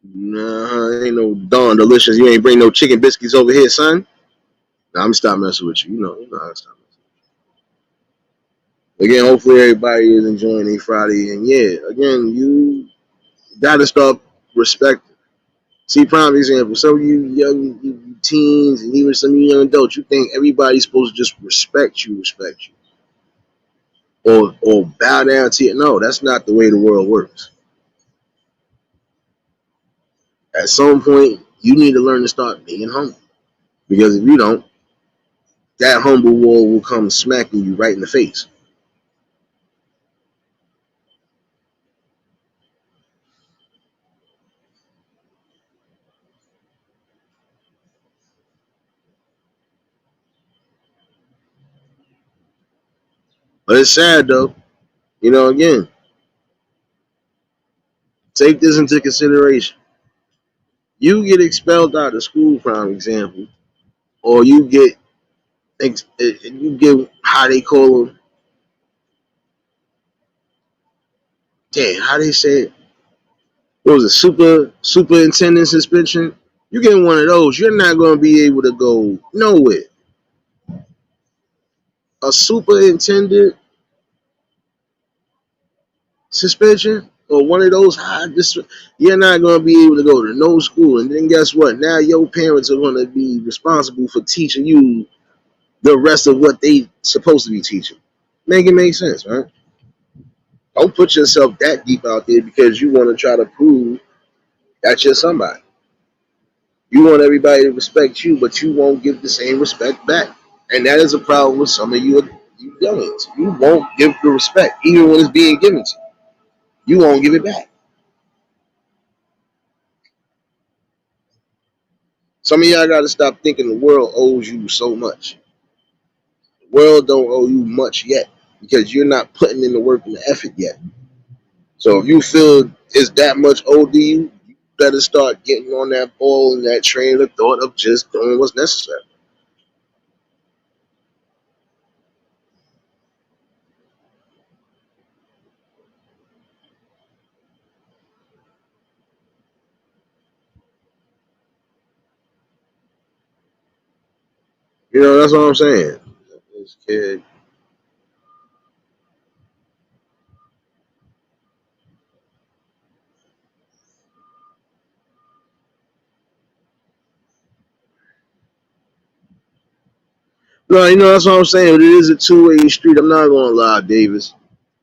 Nah, ain't no Dawn Delicious. You ain't bring no chicken biscuits over here, son. Nah, I'm stop messing with you. You know, I stop messing. Again, hopefully everybody is enjoying a Friday. And yeah, again, you gotta start respecting. See, prime example. Some of you young you teens and even some of you young adults, you think everybody's supposed to just respect you, or bow down to you. No, that's not the way the world works. At some point, You need to learn to start being humble. Because if you don't, that humble wall will come smacking you right in the face. But it's sad though. Again, take this into consideration. You get expelled out of school, prime example, or you get how they call them. Damn, how they say it? What was it? Superintendent suspension. You get one of those, you're not going to be able to go nowhere. A superintendent suspension or one of those you're not going to be able to go to no school. And then guess what? Now your parents are going to be responsible for teaching you the rest of what they supposed to be teaching. Make it make sense, right? Don't put yourself that deep out there because you want to try to prove that you're somebody. You want everybody to respect you, but you won't give the same respect back. And that is a problem with some of you youngins. You won't give the respect, even when it's being given to you. You won't give it back. Some of y'all got to stop thinking the world owes you so much. The world don't owe you much yet because you're not putting in the work and the effort yet. So if you feel it's that much owed to you, you better start getting on that ball and that train of thought of just doing what's necessary. That's what I'm saying. This kid. No, that's what I'm saying. But it is a two-way street. I'm not gonna lie, Davis.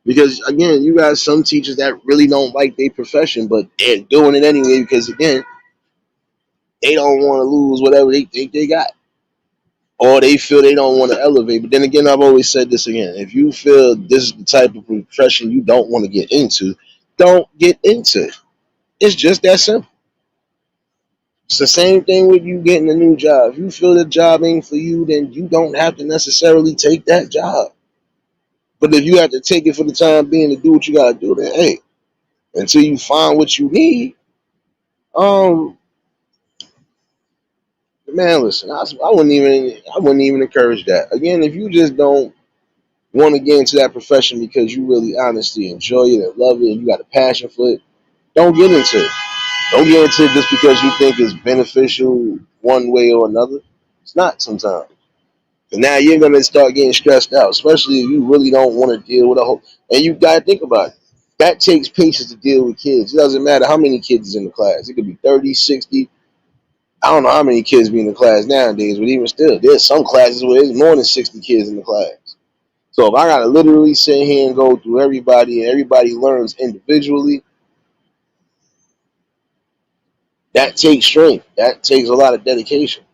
Because again, you got some teachers that really don't like their profession, but they're doing it anyway because again, they don't want to lose whatever they think they got. Or they feel they don't want to elevate. But then again, I've always said this again. If you feel this is the type of profession you don't want to get into, don't get into it. It's just that simple. It's the same thing with you getting a new job. If you feel the job ain't for you, then you don't have to necessarily take that job. But if you have to take it for the time being to do what you gotta do, then hey, until you find what you need, um, man, listen, I wouldn't even encourage that. Again, if you just don't want to get into that profession because you really honestly enjoy it and love it and you got a passion for it, don't get into it. Don't get into it just because you think it's beneficial one way or another. It's not sometimes. And now you're gonna start getting stressed out, especially if you really don't want to deal with a whole. And you gotta think about it. That takes patience to deal with kids. It doesn't matter how many kids is in the class. It could be 30, 60. I don't know how many kids be in the class nowadays, but even still, there's some classes where there's more than 60 kids in the class. So if I gotta literally sit here and go through everybody and everybody learns individually, that takes strength. That takes a lot of dedication.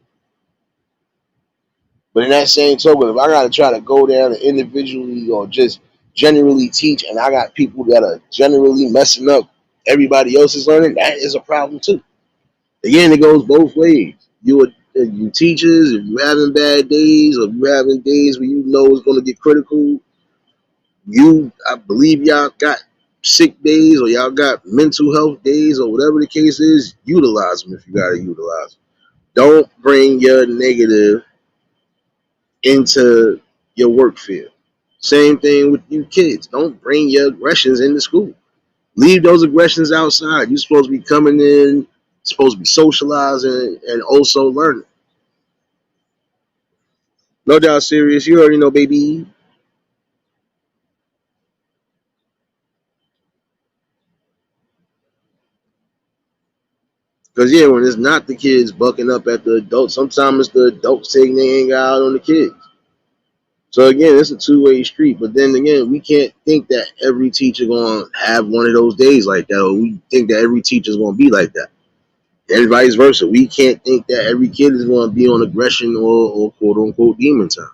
But in that same token, if I gotta try to go down and individually or just generally teach, and I got people that are generally messing up everybody else's learning, that is a problem too. Again, it goes both ways. You teachers, if you having bad days or if you having days where you know it's gonna get critical, I believe y'all got sick days or y'all got mental health days or whatever the case is, utilize them if you gotta utilize them. Don't bring your negative into your work field. Same thing with you kids. Don't bring your aggressions into school. Leave those aggressions outside. You're supposed to be coming in, supposed to be socializing and also learning. No doubt serious. You already know, baby. Because yeah, when it's not the kids bucking up at the adults, sometimes it's the adults taking their anger out on the kids. So again, it's a two-way street. But then again, we can't think that every teacher gonna have one of those days like that, or we think that every teacher's gonna be like that. and vice versa. We can't think that every kid is going to be on aggression or quote unquote demon time.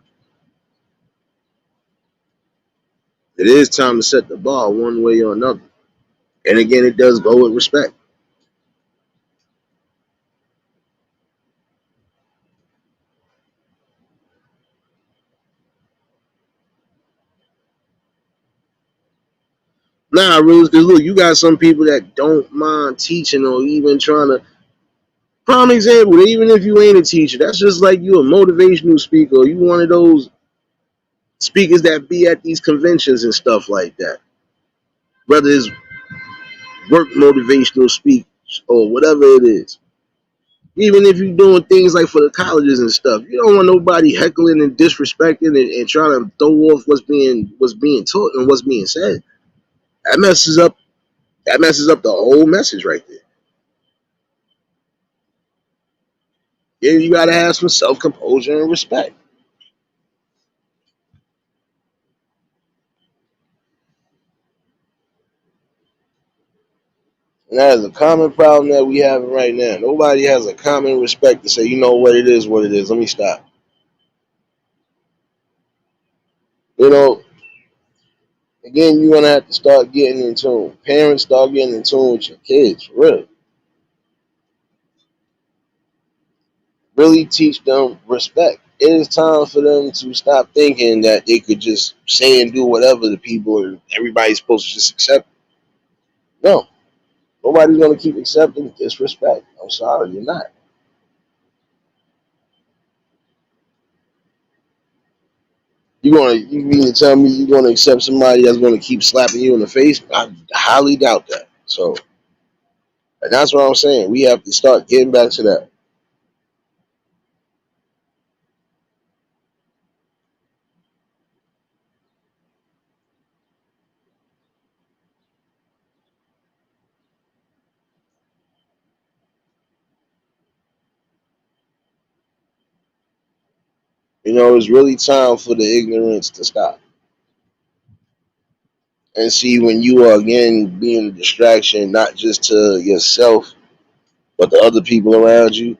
It is time to set the bar one way or another. And again, it does go with respect. Nah, really, because look, you got some people that don't mind teaching or even trying to. Prime example, even if you ain't a teacher, that's just like you a motivational speaker. Or you one of those speakers that be at these conventions and stuff like that. Whether it's work motivational speech or whatever it is. Even if you're doing things like for the colleges and stuff, you don't want nobody heckling and disrespecting and trying to throw off what's being taught and what's being said. That messes up the whole message right there. Yeah, you gotta have some self composure and respect. And that is a common problem that we have right now. Nobody has a common respect to say, you know what it is, what it is. Let me stop. You know, again, you're gonna have to start getting in tune. Parents start getting in tune with your kids, for real. Really teach them respect. It is time for them to stop thinking that they could just say and do whatever the people and everybody's supposed to just accept. No, nobody's gonna keep accepting disrespect. I'm sorry, you're not. You mean to tell me you're gonna accept somebody that's gonna keep slapping you in the face? I highly doubt that. So, and that's what I'm saying. We have to start getting back to that. It's really time for the ignorance to stop. And see when you are again being a distraction, not just to yourself, but to other people around you,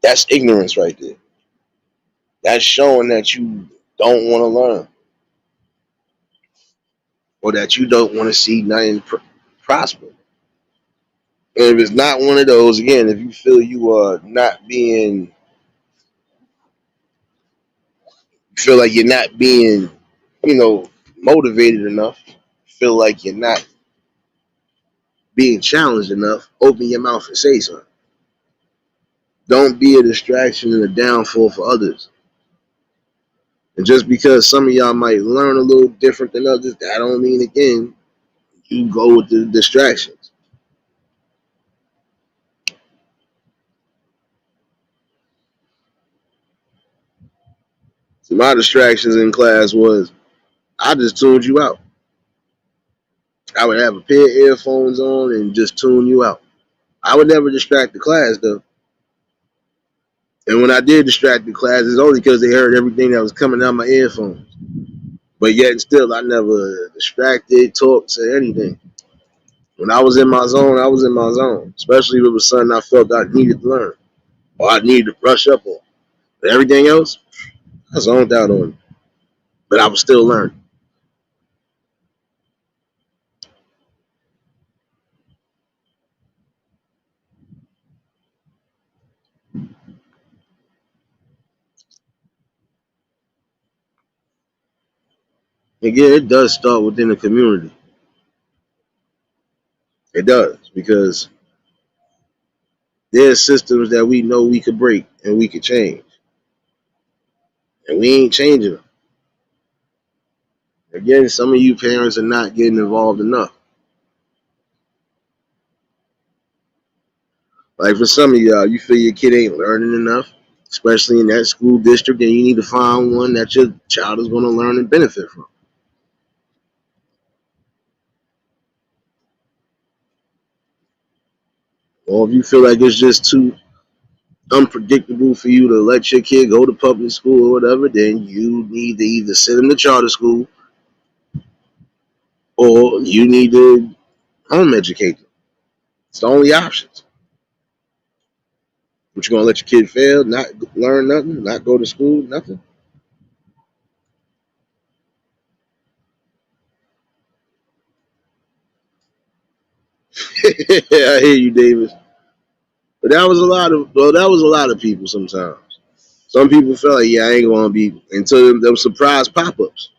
that's ignorance right there. That's showing that you don't want to learn or that you don't want to see nothing prosper. And if it's not one of those, again, if you feel you are not being, feel like you're not being, you know, motivated enough, feel like you're not being challenged enough, open your mouth and say something. Don't be a distraction and a downfall for others. And just because some of y'all might learn a little different than others, that don't mean again you go with the distractions. So my distractions in class was I just tuned you out. I would have a pair of earphones on and just tune you out. I would never distract the class though. And when I did distract the class, it's only because they heard everything that was coming out of my earphones. But yet and still, I never distracted, talked, said anything. When I was in my zone, I was in my zone. Especially if it was something I felt I needed to learn or I needed to brush up on. But everything else, I zoned out on it. But I was still learning. Again, it does start within the community. It does because there's systems that we know we could break and we could change, and we ain't changing them. Again, some of you parents are not getting involved enough. Like for some of y'all, you feel your kid ain't learning enough, especially in that school district, and you need to find one that your child is going to learn and benefit from. Or if you feel like it's just too unpredictable for you to let your kid go to public school or whatever, then you need to either send them to charter school or you need to home educate them. It's the only options. But you gonna let your kid fail, not learn nothing, not go to school, nothing? I hear you, Davis. But that was a lot of people sometimes. Some people felt like, yeah, I ain't gonna be until them surprise pop-ups.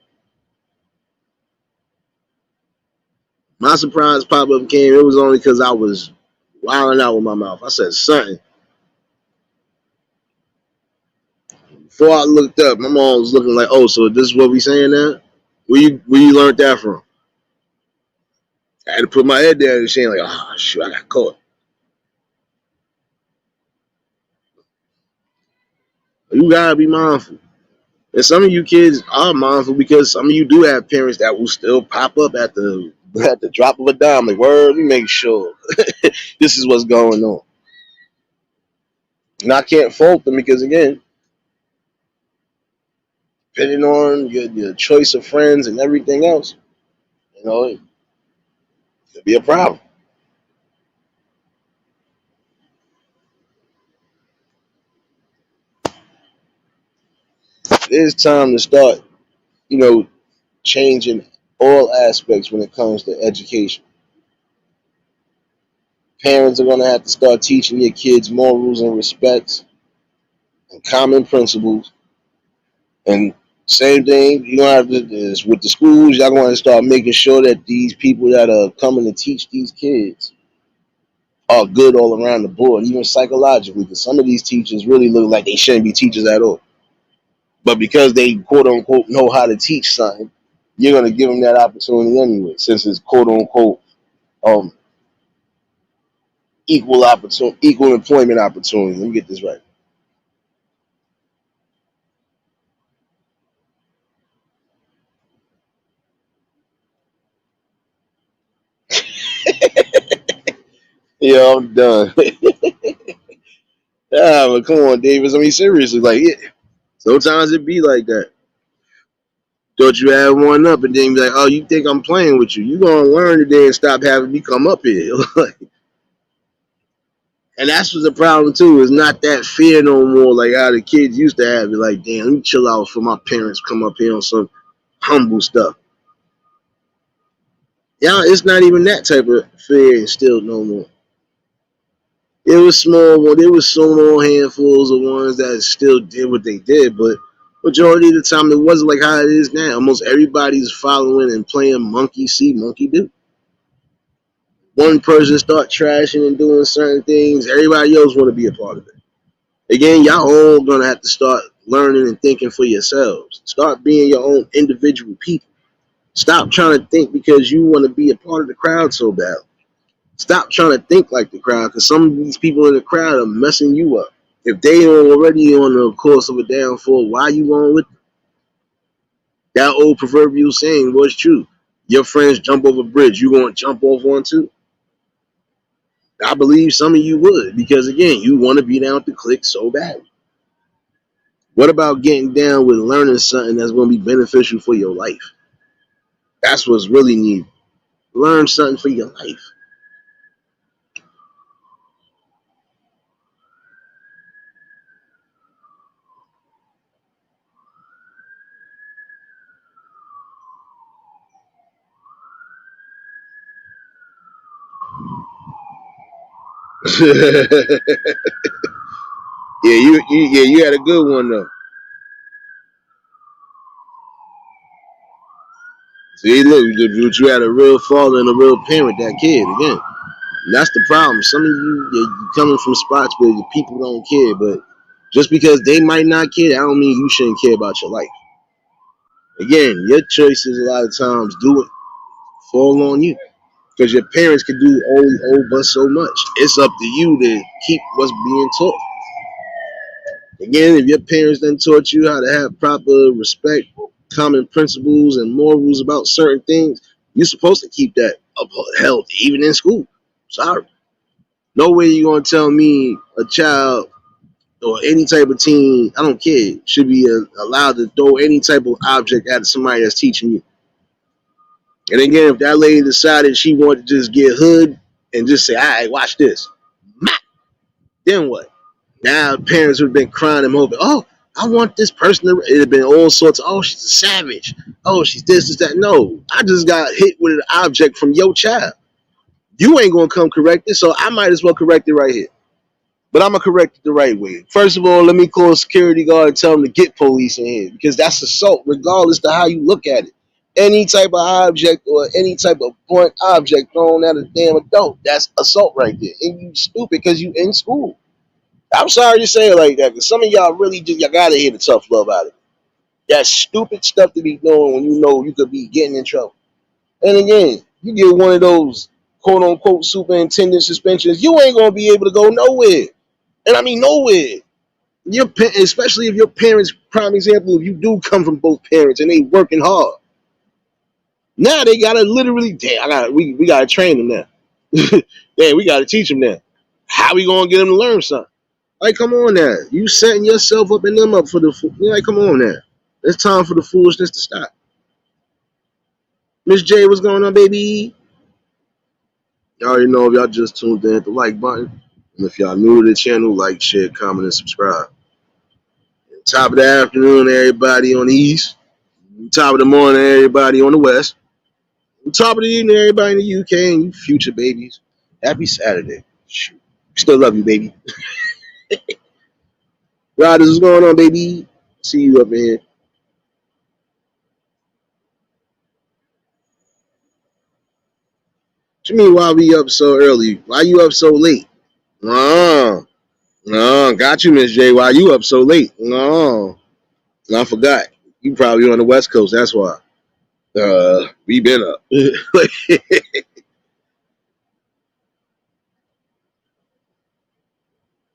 My surprise pop-up came, it was only because I was wilding out with my mouth. I said something. Before I looked up, my mom was looking like, oh, so this is what we saying now? Where you learned that from? I had to put my head down and saying like, oh shoot, I got caught. You gotta be mindful. And some of you kids are mindful because some of you do have parents that will still pop up at the drop of a dime. Like, word, let me make sure this is what's going on. And I can't fault them because again, depending on your choice of friends and everything else, it could be a problem. It is time to start, you know, changing all aspects when it comes to education. Parents are gonna have to start teaching your kids morals and respects and common principles. And same thing, you gonna have to is with the schools. Y'all gonna start making sure that these people that are coming to teach these kids are good all around the board, even psychologically. Because some of these teachers really look like they shouldn't be teachers at all. But because they quote unquote know how to teach something, you're gonna give them that opportunity anyway, since it's quote unquote um, equal employment opportunity. Let me get this right. Yeah, I'm done. But come on, Davis. I mean, seriously, like, yeah, sometimes it be like that. Thought you had one up, and then be like, "Oh, you think I'm playing with you? You gonna learn today and stop having me come up here." And that's what's the problem too. It's not that fear no more, like how the kids used to have it. Like, damn, let me chill out for my parents come up here on some humble stuff. Yeah, it's not even that type of fear instilled no more. It was small. Well, there was small handfuls of ones that still did what they did, but majority of the time it wasn't like how it is now. Almost everybody's following and playing monkey see, monkey do. One person start trashing and doing certain things, everybody else want to be a part of it. Again, y'all all gonna have to start learning and thinking for yourselves. Start being your own individual people. Stop trying to think because you want to be a part of the crowd so bad. Stop trying to think like the crowd because some of these people in the crowd are messing you up. If they are already on the course of a downfall, why are you going with them? That old proverbial saying was true. Your friends jump over a bridge, you gonna jump off one too? I believe some of you would because again, you want to be down with the clique so bad. What about getting down with learning something that's going to be beneficial for your life? That's what's really needed. Learn something for your life. Yeah, you had a good one though. See, look, you had a real father and a real parent. That kid again. And that's the problem. Some of you, you're coming from spots where the people don't care, but just because they might not care, I don't mean you shouldn't care about your life. Again, your choices a lot of times do it fall on you because your parents can do only but so much. It's up to you to keep what's being taught. Again, if your parents then taught you how to have proper respect, common principles, and morals about certain things, you're supposed to keep that upheld even in school. Sorry. No way you gonna tell me a child or any type of teen, I don't care, should be allowed to throw any type of object at somebody that's teaching you. And again, if that lady decided she wanted to just get hood and just say, all right, watch this, then what? Now parents would have been crying and hoping, oh, I want this person to, it'd have been all sorts of, oh, she's a savage. Oh, she's this, that. No, I just got hit with an object from your child. You ain't gonna come correct it, so I might as well correct it right here. But I'm gonna correct it the right way. First of all, let me call a security guard and tell them to get police in here because that's assault, regardless to how you look at it. Any type of object or any type of blunt object thrown at a damn adult, that's assault right there. And you stupid because you in school. I'm sorry to say it like that, because some of y'all really just y'all gotta hear the tough love out of it. That's stupid stuff to be doing when you know you could be getting in trouble. And again, you get one of those quote unquote superintendent suspensions, you ain't gonna be able to go nowhere. And I mean nowhere. Especially if your parents, prime example, if you do come from both parents and they working hard. Now they gotta literally, damn, we gotta train them now. Damn, we gotta teach them now. How we gonna get them to learn something? Like, come on now. You setting yourself up and them up for the, like, come on now. It's time for the foolishness to stop. Miss J, what's going on, baby? Y'all already know if y'all just tuned in, hit the like button. And if y'all new to the channel, like, share, comment, and subscribe. Top of the afternoon, everybody on the east. Top of the morning, everybody on the west. Top of the evening, everybody in the UK and you future babies. Happy Saturday. Shoot. Still love you, baby. Riders, what's going on, baby? See you up in here. What you mean, why we up so early? Why you up so late? No, no, got you, Miss J. Why you up so late? No, I forgot. You probably on the West Coast. That's why. We been up.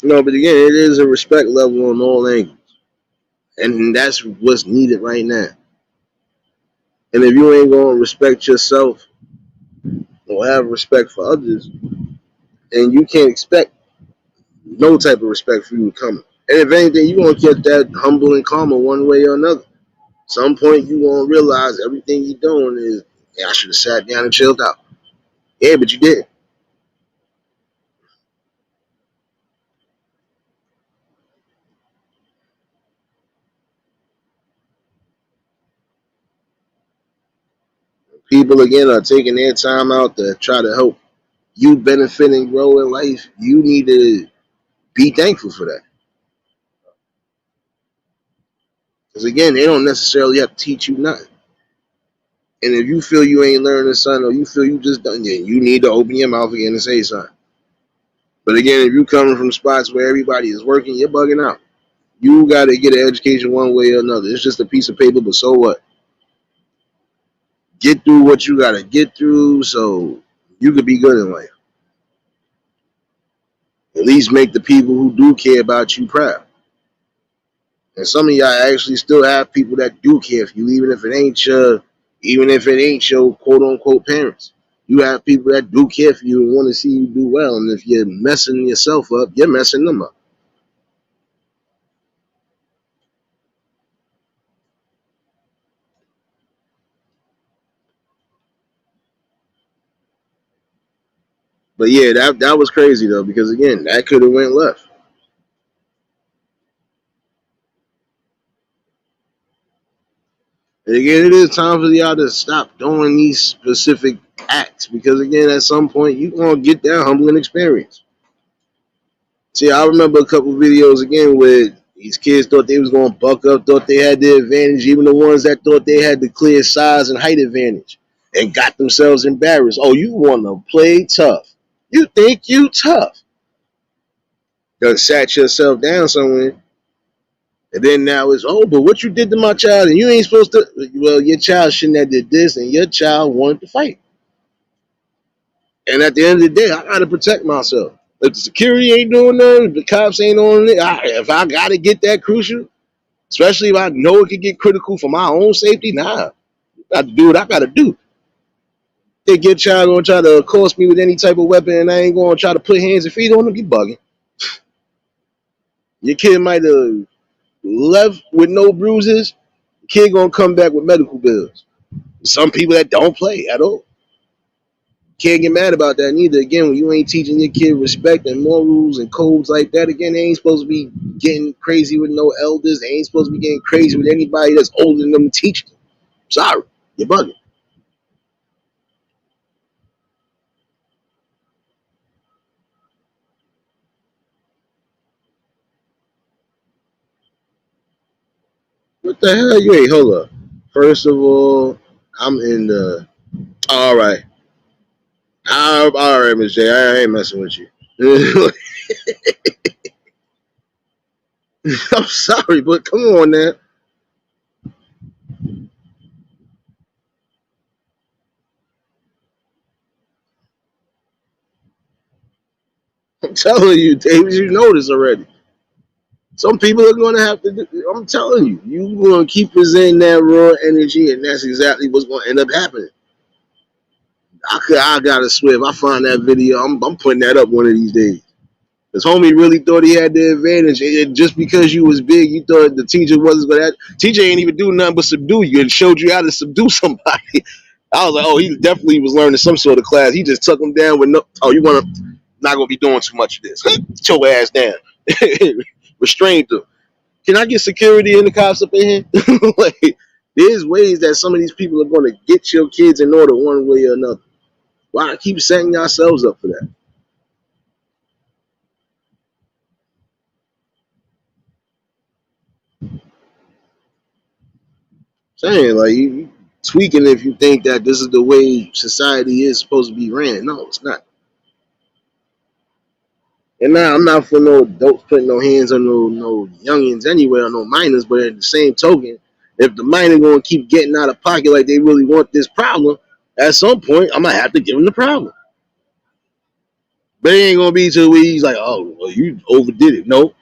No, but again, it is a respect level on all angles, and that's what's needed right now. And if you ain't gonna respect yourself or have respect for others, then you can't expect no type of respect for you to come. And if anything, you gonna get that humble and calm one way or another. Some point you gonna realize everything you're doing is, yeah, I should have sat down and chilled out. Yeah, but you didn't. People again are taking their time out to try to help you benefit and grow in life. You need to be thankful for that. Because again, they don't necessarily have to teach you nothing. And if you feel you ain't learning something or you feel you just done, then you need to open your mouth again and say something. But again, if you coming from spots where everybody is working, you're bugging out. You got to get an education one way or another. It's just a piece of paper, but so what? Get through what you got to get through so you could be good in life. At least make the people who do care about you proud. And some of y'all actually still have people that do care for you, even if it ain't your quote unquote parents. You have people that do care for you and want to see you do well. And if you're messing yourself up, you're messing them up. But yeah, that was crazy though, because again, that could have went left. And again, it is time for y'all to stop doing these specific acts because again, at some point, you're gonna get that humbling experience. See, I remember a couple videos again where these kids thought they was gonna buck up, thought they had the advantage, even the ones that thought they had the clear size and height advantage, and got themselves embarrassed. Oh, you wanna play tough? You think you tough? Done sat yourself down somewhere. And then now it's, oh, but what you did to my child and you ain't supposed to. Well, your child shouldn't have did this and your child wanted to fight. And at the end of the day, I got to protect myself. If the security ain't doing nothing, if the cops ain't on it, if I got to get that crucial, especially if I know it could get critical for my own safety, nah. I got to do what I got to do. If your child going to try to accost me with any type of weapon and I ain't going to try to put hands and feet on them, you bugging. Your kid might have left with no bruises. The kid going to come back with medical bills. Some people that don't play at all. Can't get mad about that neither. Again, when you ain't teaching your kid respect and morals and codes like that, again, they ain't supposed to be getting crazy with no elders. They ain't supposed to be getting crazy with anybody that's older than them to teach them. Sorry, you're bugging. What the hell? You ain't, hold up. First of all, I'm in the, all right. All right, Miss J. I ain't messing with you. I'm sorry, but come on now. I'm telling you, David, you know this already. Some people are going to have to do, I'm telling you, you're going to keep presenting that raw energy, and that's exactly what's going to end up happening. I got to swear, if I find that video, I'm putting that up one of these days. Because homie really thought he had the advantage. And just because you was big, you thought the teacher wasn't going to. Teacher ain't even do nothing but subdue you. It showed you how to subdue somebody. I was like, oh, he definitely was learning some sort of class. He just took him down with no. Oh, you want to not going to be doing too much of this? Get your ass down. Restrained them. Can I get security and the cops up in here? Like, there's ways that some of these people are going to get your kids in order one way or another. Why keep setting yourselves up for that? Saying like you tweaking if you think that this is the way society is supposed to be ran. No, it's not. And now I'm not for no adults putting no hands on no youngins anywhere or no minors, but at the same token, if the minor gonna keep getting out of pocket like they really want this problem, at some point I'm gonna have to give them the problem. But it ain't gonna be to where he's like, oh, well, you overdid it. No,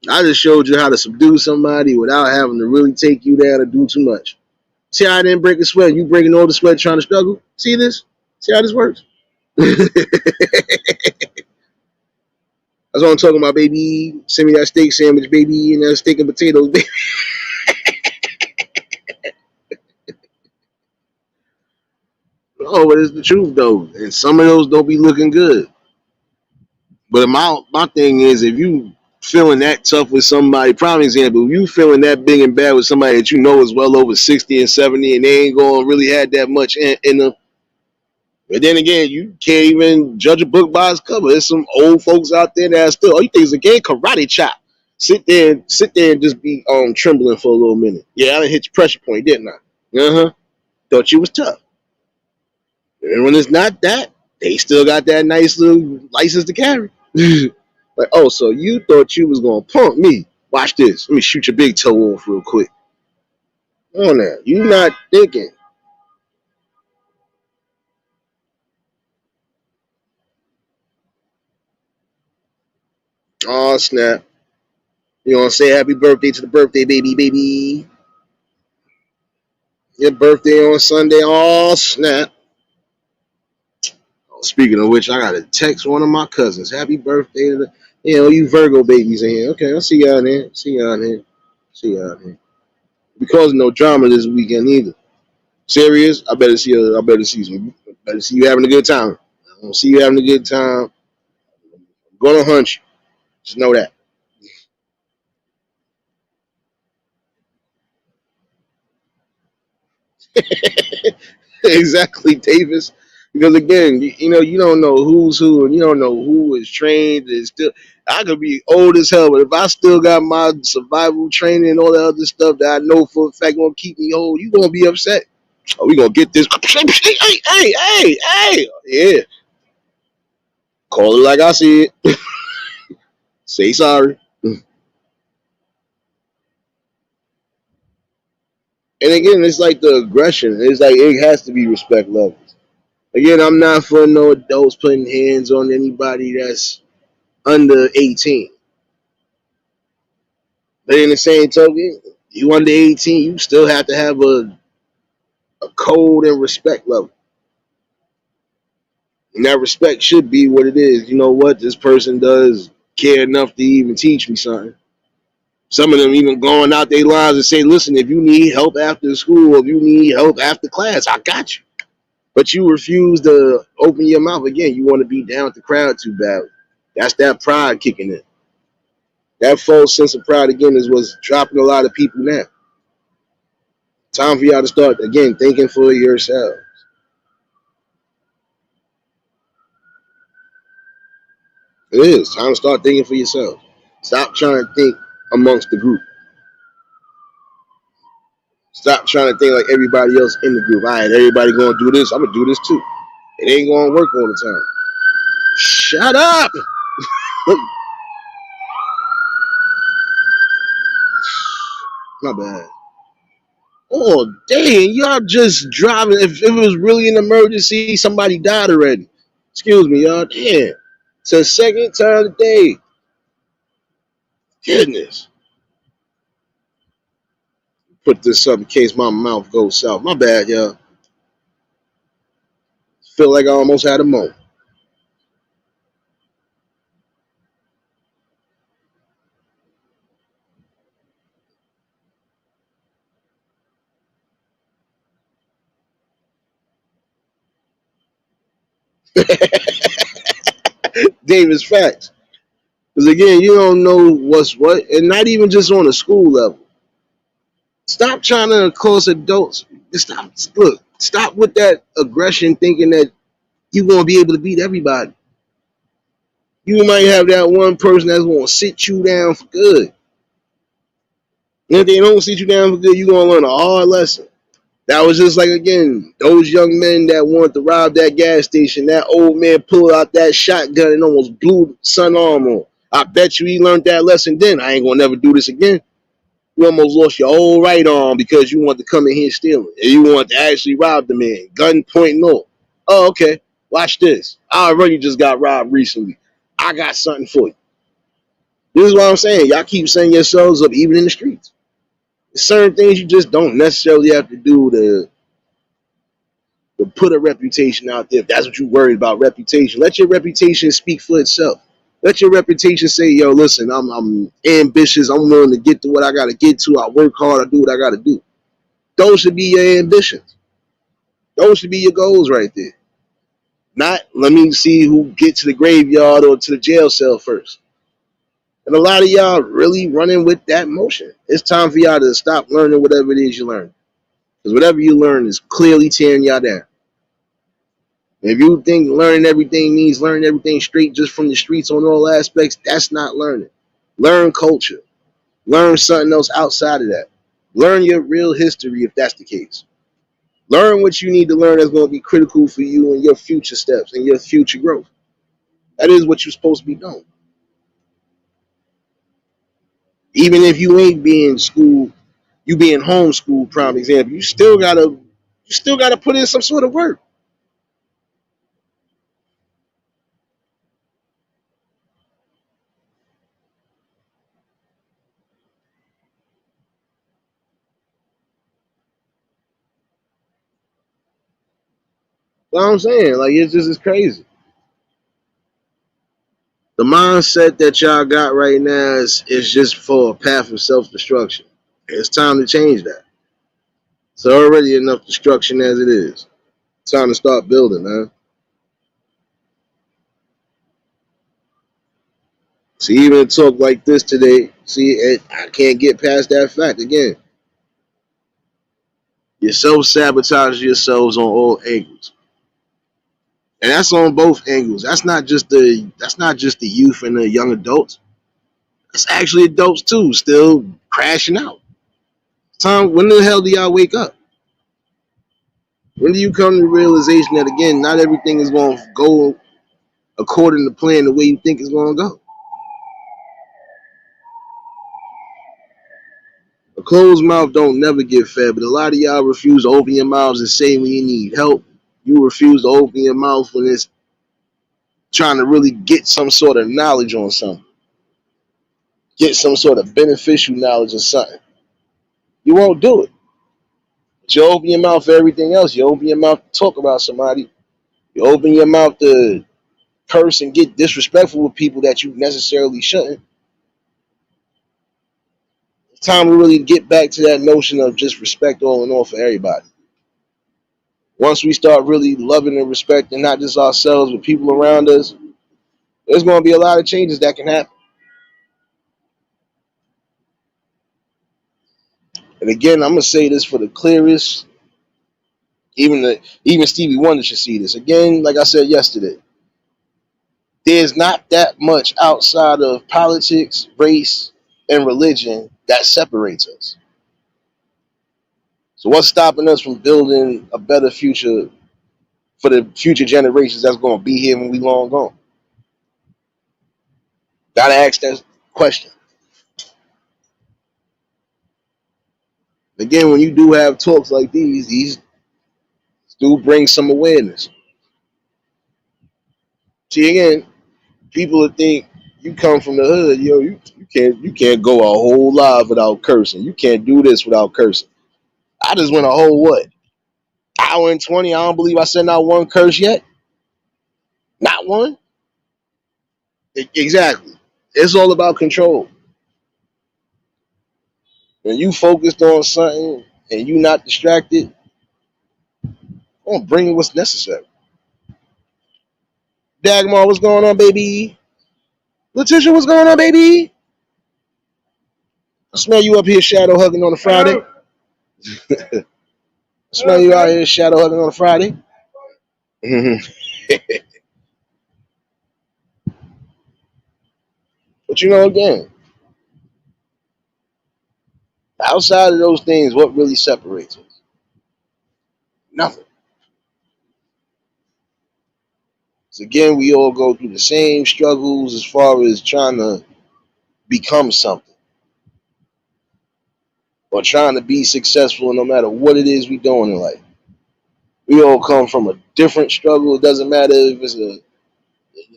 I just showed you how to subdue somebody without having to really take you down and do too much. See how I didn't break a sweat? You breaking all the sweat trying to struggle? See this? See how this works? That's what I'm talking about, baby. Send me that steak sandwich, baby, and that steak and potatoes, baby. Oh, but it's the truth though, and some of those don't be looking good. But my thing is, if you feeling that tough with somebody, prime example, if you feeling that big and bad with somebody that you know is well over 60 and 70, and they ain't gonna really have that much in them. But then again, you can't even judge a book by its cover. There's some old folks out there that are still, oh, you think it's a game? Karate chop. Sit there and just be trembling for a little minute. Yeah, I done hit your pressure point, didn't I? Uh-huh. Thought you was tough. And when it's not that, they still got that nice little license to carry. Like, oh, so you thought you was gonna punk me. Watch this. Let me shoot your big toe off real quick. Come on now. You not thinking. Oh snap. You gonna say happy birthday to the birthday baby, baby. Your birthday on Sunday. Oh snap. Oh, speaking of which, I gotta text one of my cousins. Happy birthday to the, you Virgo babies in here. Okay, I'll see y'all in here. See y'all in here. See y'all in here. Because no drama this weekend either. Serious? I better see you. I better see some. Better see you having a good time. I don't see you having a good time. I'm gonna hunt you. Just know that. Exactly, Davis. Because again, you don't know who's who, and you don't know who is trained. And still, I could be old as hell, but if I still got my survival training and all that other stuff that I know for a fact gonna keep me old, you gonna be upset. Oh, we gonna get this. Hey, yeah. Call it like I see it. Say sorry. And again, it's like the aggression. It's like it has to be respect levels. Again, I'm not for no adults putting hands on anybody that's under 18. But in the same token, you under 18, you still have to have a code and respect level. And that respect should be what it is. You know what? This person does care enough to even teach me something. Some of them even going out their lines and say, listen, if you need help after school or if you need help after class, I got you. But you refuse to open your mouth again. You want to be down with the crowd too bad. That's that pride kicking in. That false sense of pride again is what's dropping a lot of people now. Time for y'all to start again thinking for yourself. It is time to start thinking for yourself. Stop trying to think amongst the group. Stop trying to think like everybody else in the group. All right, everybody gonna do this. I'm gonna do this too. It ain't gonna work all the time. Shut up. My bad. Oh dang, y'all just driving. If it was really an emergency, somebody died already. Excuse me, y'all. Damn. It's the second time today. Goodness. Put this up in case my mouth goes south. My bad, y'all. Feel like I almost had a moment. Davis facts. Because again, you don't know what's what, and not even just on a school level. Stop trying to cause adults. Stop. Look. Stop with that aggression, thinking that you're gonna be able to beat everybody. You might have that one person that's gonna sit you down for good. And if they don't sit you down for good, you're gonna learn a hard lesson. That was just like again, those young men that wanted to rob that gas station. That old man pulled out that shotgun and almost blew the son arm on. I bet you he learned that lesson then. I ain't gonna never do this again. You almost lost your whole right arm because you want to come in here stealing. And you want to actually rob the man. Gun pointing off. Oh, okay. Watch this. I already just got robbed recently. I got something for you. This is what I'm saying. Y'all keep setting yourselves up even in the streets. There's certain things you just don't necessarily have to do to put a reputation out there. If that's what you're worried about, reputation. Let your reputation speak for itself. Let your reputation say, yo, listen, I'm ambitious. I'm willing to get to what I got to get to. I work hard. I do what I got to do. Those should be your ambitions. Those should be your goals right there. Not let me see who gets to the graveyard or to the jail cell first. And a lot of y'all really running with that motion. It's time for y'all to stop learning whatever it is you learn. Because whatever you learn is clearly tearing y'all down. And if you think learning everything means learning everything straight just from the streets on all aspects, that's not learning. Learn culture. Learn something else outside of that. Learn your real history if that's the case. Learn what you need to learn that's going to be critical for you and your future steps and your future growth. That is what you're supposed to be doing. Even if you ain't being school, you being homeschooled, prime example, you still gotta put in some sort of work. You know what I'm saying? Like it's crazy. The mindset that y'all got right now is just for a path of self destruction. It's time to change that. It's already enough destruction as it is. It's time to start building, man. See, even talk like this today, I can't get past that fact again. You're self sabotaging yourselves on all angles. And that's on both angles. That's not just the youth and the young adults. It's actually adults too, still crashing out. Tom, when the hell do y'all wake up? When do you come to the realization that again, not everything is going to go according to plan the way you think it's going to go? A closed mouth don't never get fed, but a lot of y'all refuse to open your mouths and say when you need help. You refuse to open your mouth when it's trying to really get some sort of knowledge on something, get some sort of beneficial knowledge or something. You won't do it. But you open your mouth for everything else. You open your mouth to talk about somebody. You open your mouth to curse and get disrespectful with people that you necessarily shouldn't. It's time to really get back to that notion of just respect all in all for everybody. Once we start really loving and respecting not just ourselves but people around us, there's going to be a lot of changes that can happen. And again, I'm gonna say this for the clearest. Even Stevie Wonder should see this. Again, like I said yesterday, there's not that much outside of politics, race, and religion that separates us. So what's stopping us from building a better future for the future generations that's going to be here when we long gone? Gotta ask that question. Again, when you do have talks like these do bring some awareness. See, again, people would think you come from the hood, yo, you can't go a whole live without cursing. You can't do this without cursing. I just went a whole what? Hour and 20. I don't believe I said not one curse yet. Not one. Exactly. It's all about control. When you focused on something and you not distracted, I'm gonna bring what's necessary. Dagmar, what's going on, baby? Letitia, what's going on, baby? I smell you up here shadow hugging on a Friday. I smell you out here shadow hugging on a Friday. But you know, again, outside of those things, what really separates us? Nothing. So again, we all go through the same struggles as far as trying to become something or trying to be successful no matter what it is we doing in life. We all come from a different struggle. It doesn't matter if it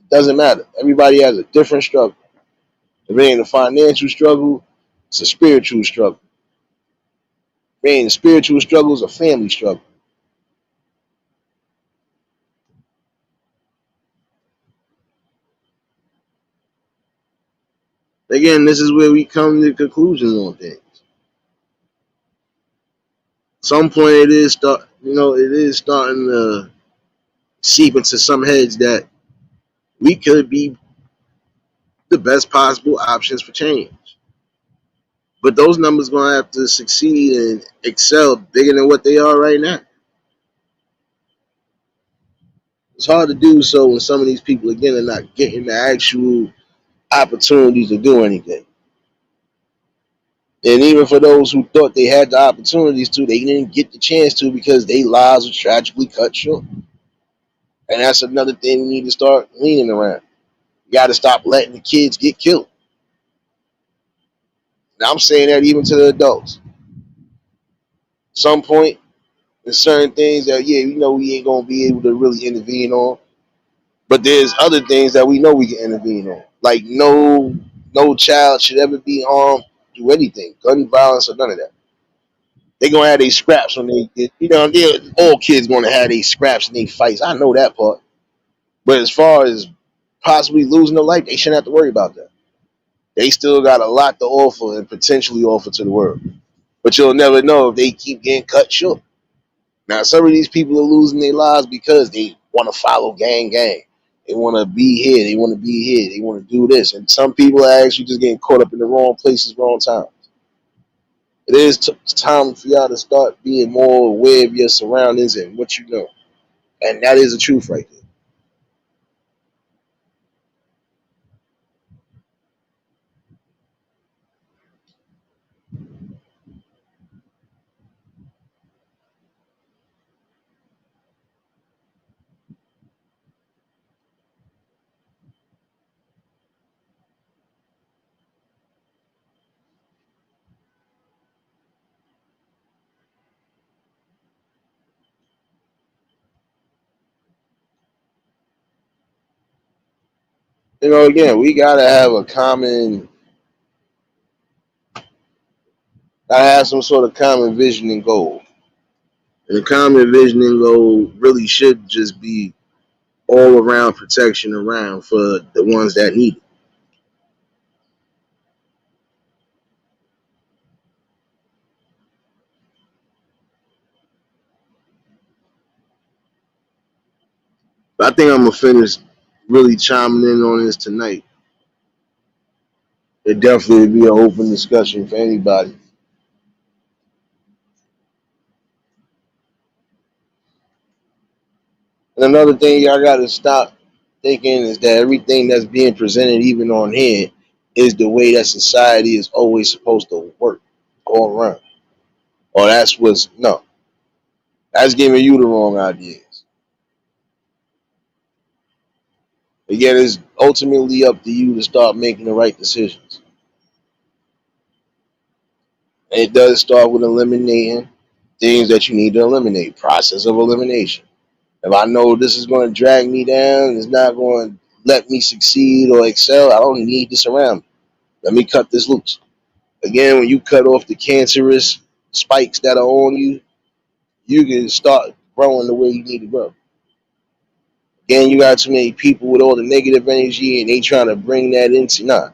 doesn't matter. Everybody has a different struggle. If it ain't a financial struggle, it's a spiritual struggle. If it ain't a spiritual struggle, it's a family struggle. Again, this is where we come to conclusions on things. Some point it is starting to seep into some heads that we could be the best possible options for change. But those numbers gonna have to succeed and excel bigger than what they are right now. It's hard to do so when some of these people again are not getting the actual opportunities to do anything. And even for those who thought they had the opportunities to, they didn't get the chance to because their lives were tragically cut short. And that's another thing we need to start leaning around. You got to stop letting the kids get killed. Now I'm saying that even to the adults. Some point, there's certain things that we ain't gonna be able to really intervene on, but there's other things that we know we can intervene on. Like no child should ever be harmed, do anything, gun violence or none of that. They gonna have their scraps when all kids gonna have their scraps and they fights. I know that part, but as far as possibly losing their life, they shouldn't have to worry about that. They still got a lot to offer and potentially offer to the world. But you'll never know if they keep getting cut short. Now, some of these people are losing their lives because they want to follow gang. They want to be here. They want to be here. They want to do this. And some people are actually just getting caught up in the wrong places, wrong time. It is time for y'all to start being more aware of your surroundings and what you know. And that is the truth right there. Again, we gotta have some sort of common vision and goal. And the common vision and goal really should just be all around protection around for the ones that need it. But I think I'm gonna finish really chiming in on this tonight. It definitely be an open discussion for anybody. And another thing y'all gotta stop thinking is that everything that's being presented, even on here, is the way that society is always supposed to work all around. Or that's what's no. That's giving you the wrong ideas. Again, it's ultimately up to you to start making the right decisions. And it does start with eliminating things that you need to eliminate. Process of elimination. If I know this is going to drag me down, it's not going to let me succeed or excel, I don't need this around me. Let me cut this loose. Again, when you cut off the cancerous spikes that are on you, you can start growing the way you need to grow. Again, you got too many people with all the negative energy and they trying to bring that into nah.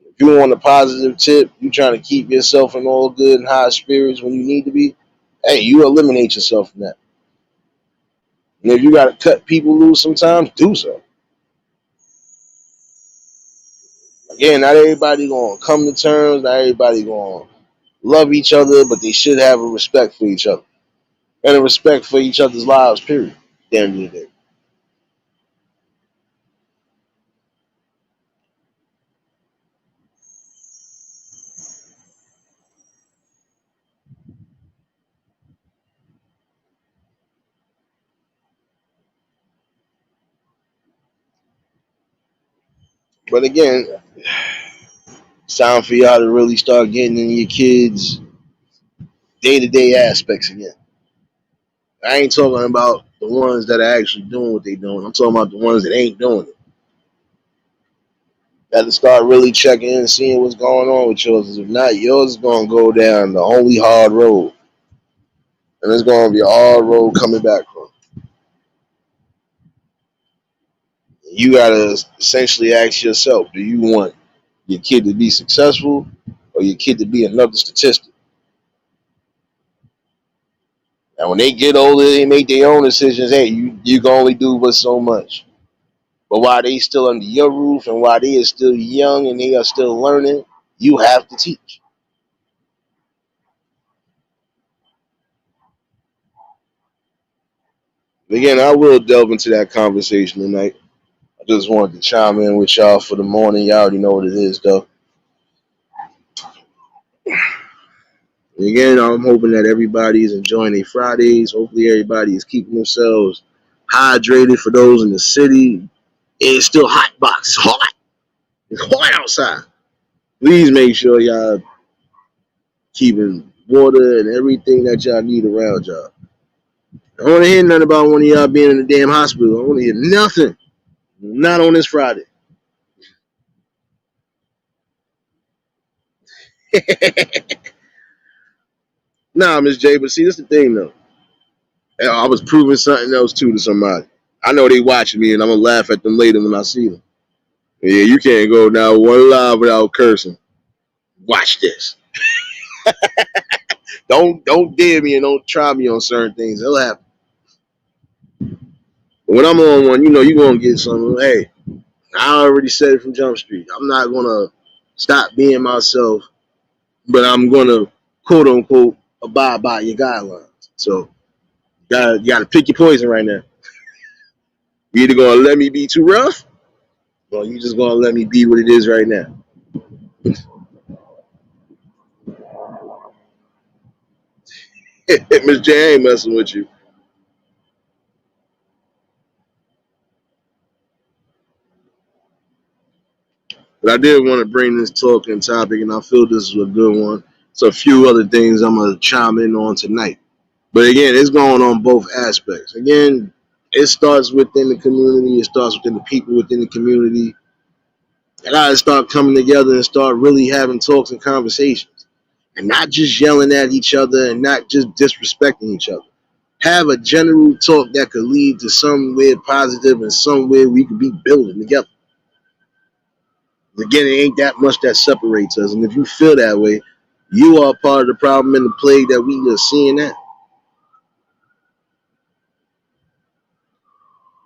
If you want a positive tip, you trying to keep yourself in all good and high spirits when you need to be, hey, you eliminate yourself from that. And if you got to cut people loose sometimes, do so. Again, not everybody going to come to terms, not everybody going to love each other, but they should have a respect for each other and a respect for each other's lives, period. At the end of the day. But again, it's time for y'all to really start getting in your kids' day to day aspects again. I ain't talking about the ones that are actually doing what they doing. I'm talking about the ones that ain't doing it. Got to start really checking in and seeing what's going on with yours. If not, yours is gonna go down the only hard road, and it's gonna be a hard road coming back from. You gotta essentially ask yourself: do you want your kid to be successful, or your kid to be another statistic? And when they get older, they make their own decisions. Hey, you can only do but so much. But while they still under your roof and while they are still young and they are still learning, you have to teach. Again, I will delve into that conversation tonight. I just wanted to chime in with y'all for the morning. Y'all already know what it is, though. And again, I'm hoping that everybody is enjoying their Fridays. Hopefully, everybody is keeping themselves hydrated. For those in the city, it's still hot box. It's hot. It's hot outside. Please make sure y'all keeping water and everything that y'all need around y'all. I don't want to hear nothing about one of y'all being in the damn hospital. I don't want to hear nothing. Not on this Friday. Nah, Miss J, but see, this is the thing, though. I was proving something else, too, to somebody. I know they watching me, and I'm going to laugh at them later when I see them. Yeah, you can't go now one live without cursing. Watch this. Don't dare me and don't try me on certain things. It'll happen. But when I'm on one, you know you're going to get something. Hey, I already said it from Jump Street. I'm not going to stop being myself, but I'm going to, quote unquote, abide by your guidelines. So you got to pick your poison right now. You either going to let me be too rough, or you just going to let me be what it is right now. Miss J ain't messing with you. But I did want to bring this talking topic, and I feel this is a good one. So a few other things I'm going to chime in on tonight. But again, it's going on both aspects. Again, it starts within the community. It starts within the people within the community. I gotta start coming together and start really having talks and conversations, and not just yelling at each other and not just disrespecting each other. Have a general talk that could lead to somewhere positive and somewhere we could be building together. Again, it ain't that much that separates us, and if you feel that way, you are part of the problem and the plague that we are seeing now.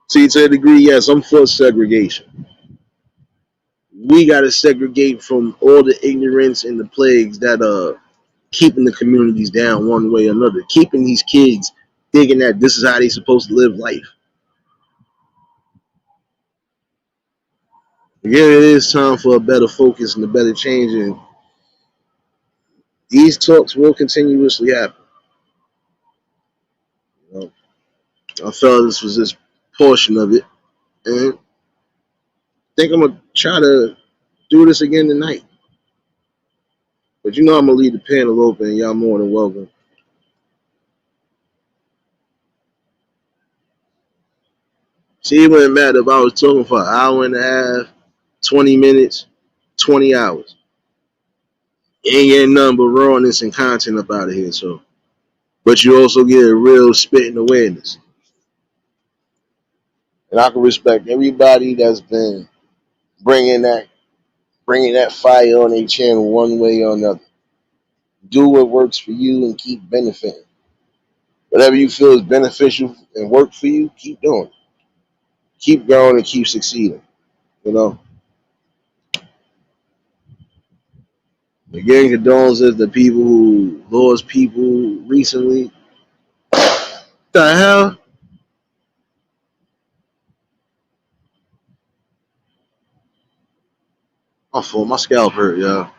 See, to a degree, yes, I'm for segregation. We got to segregate from all the ignorance and the plagues that keeping the communities down one way or another, keeping these kids thinking that this is how they supposed to live life. Again, it is time for a better focus and a better change, and these talks will continuously happen. You know, I felt this was this portion of it, and I think I'm gonna try to do this again tonight. But you know, I'm gonna leave the panel open, and y'all more than welcome. See, it wouldn't matter if I was talking for an hour and a half, 20 minutes, 20 hours. You ain't getting nothing but rawness and content up out of here. So, but you also get a real spitting awareness, and I can respect everybody that's been bringing that bringing that fire on their channel one way or another. Do what works for you and keep benefiting. Whatever you feel is beneficial and work for you, keep doing it. Keep growing and keep succeeding. You know. Again, condolences to people who lost people recently. The hell? My fault. My scalp hurt, y'all.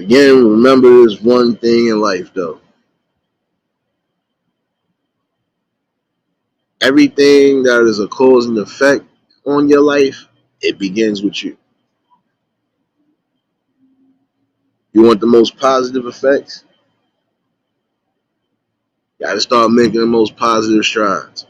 Again, remember this one thing in life, though. Everything that is a cause and effect on your life, it begins with you. You want the most positive effects? You got to start making the most positive strides.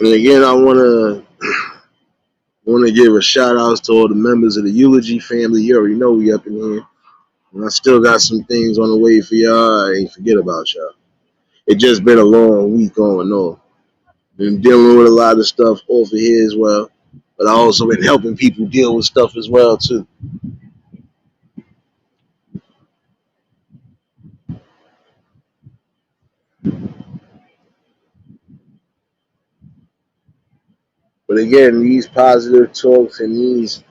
And again, I want to give a shout out to all the members of the Eulogy family. You already know we up in here. And I still got some things on the way for y'all. I ain't forget about y'all. It just been a long week going on. Been dealing with a lot of stuff over here as well. But I also been helping people deal with stuff as well too. But again, these positive talks and these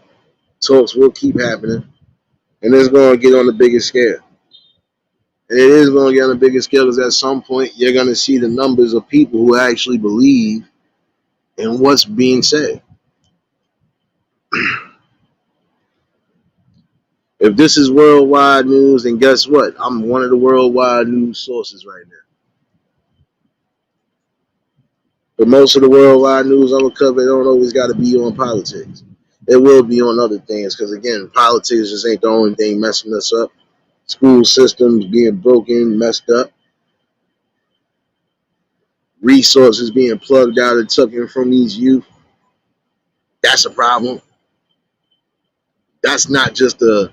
talks will keep happening. And it's going to get on the biggest scale. And it is going to get on the biggest scale because at some point you're going to see the numbers of people who actually believe in what's being said. If this is worldwide news, then guess what? I'm one of the worldwide news sources right now. But most of the worldwide news I'm gonna cover don't always got to be on politics. It will be on other things because again, politics just ain't the only thing messing us up. School systems being broken, messed up, resources being plugged out and taken from these youth. That's a problem. That's not just a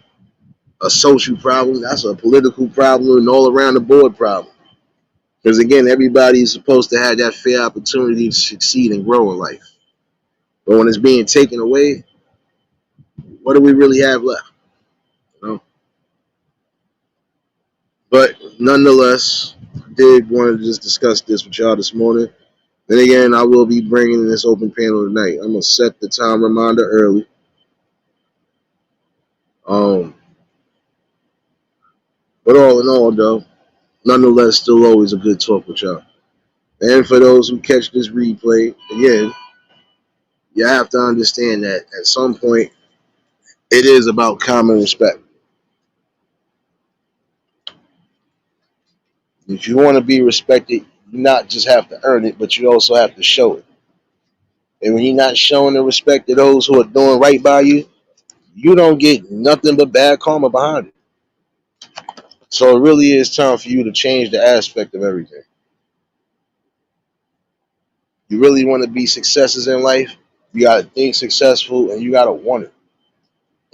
social problem. That's a political problem and all around the board problem. Because again, everybody is supposed to have that fair opportunity to succeed and grow in life. But when it's being taken away, what do we really have left? You know? But nonetheless, I did want to just discuss this with y'all this morning. Then again, I will be bringing this open panel tonight. I'm gonna set the time reminder early. Um, but all in all, though, nonetheless, still always a good talk with y'all. And for those who catch this replay, again, you have to understand that at some point, it is about common respect. If you want to be respected, you not just have to earn it, but you also have to show it. And when you're not showing the respect to those who are doing right by you, you don't get nothing but bad karma behind it. So it really is time for you to change the aspect of everything. You really want to be successes in life, you got to think successful and you got to want it.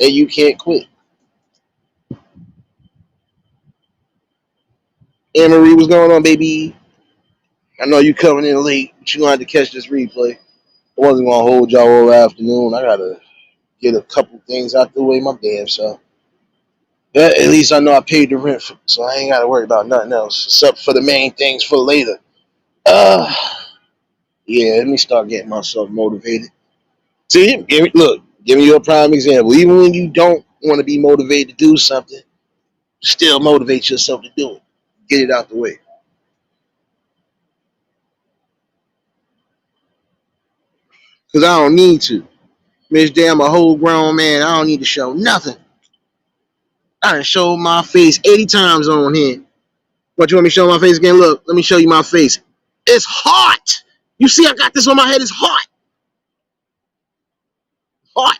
And you can't quit. Anne Marie, what's going on, baby? I know you coming in late, but you gonna have to catch this replay. I wasn't gonna hold y'all all afternoon. I gotta get a couple things out the way, my damn self. Yeah, at least I know I paid the rent, so I ain't gotta worry about nothing else except for the main things for later. Uh, yeah, let me start getting myself motivated. See, look, give me your prime example. Even when you don't want to be motivated to do something, still motivate yourself to do it. Get it out the way. Because I don't need to. Miss damn a whole grown man. I don't need to show nothing. I done showed my face 80 times on here. What, you want me to show my face again? Look, let me show you my face. It's hot. You see I got this on my head. It's hot. Hot.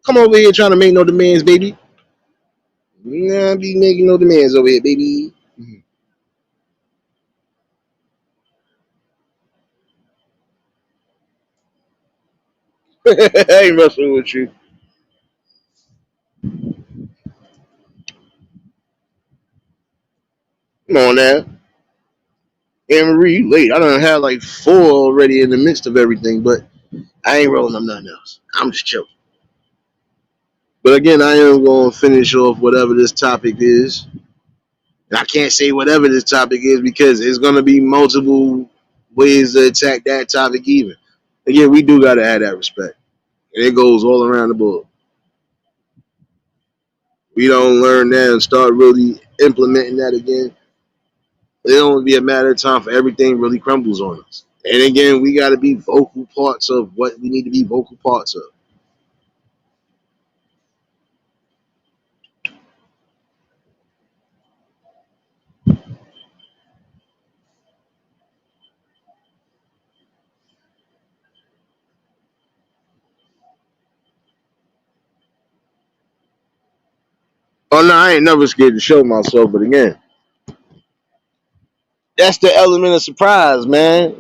Come over here trying to make no demands, baby. Nah, be making no demands over here, baby. I ain't messing with you. Come on now. Anne Marie, you late. I done had like 4 already in the midst of everything, but I ain't rolling up nothing else. I'm just chilling. But again, I am going to finish off whatever this topic is. And I can't say whatever this topic is because it's going to be multiple ways to attack that topic even. Again, we do got to have that respect. And it goes all around the board. We don't learn that and start really implementing that again. It'll only be a matter of time for everything really crumbles on us. And again, we got to be vocal parts of what we need to be vocal parts of. Oh no, I ain't never scared to show myself, but again, that's the element of surprise, man.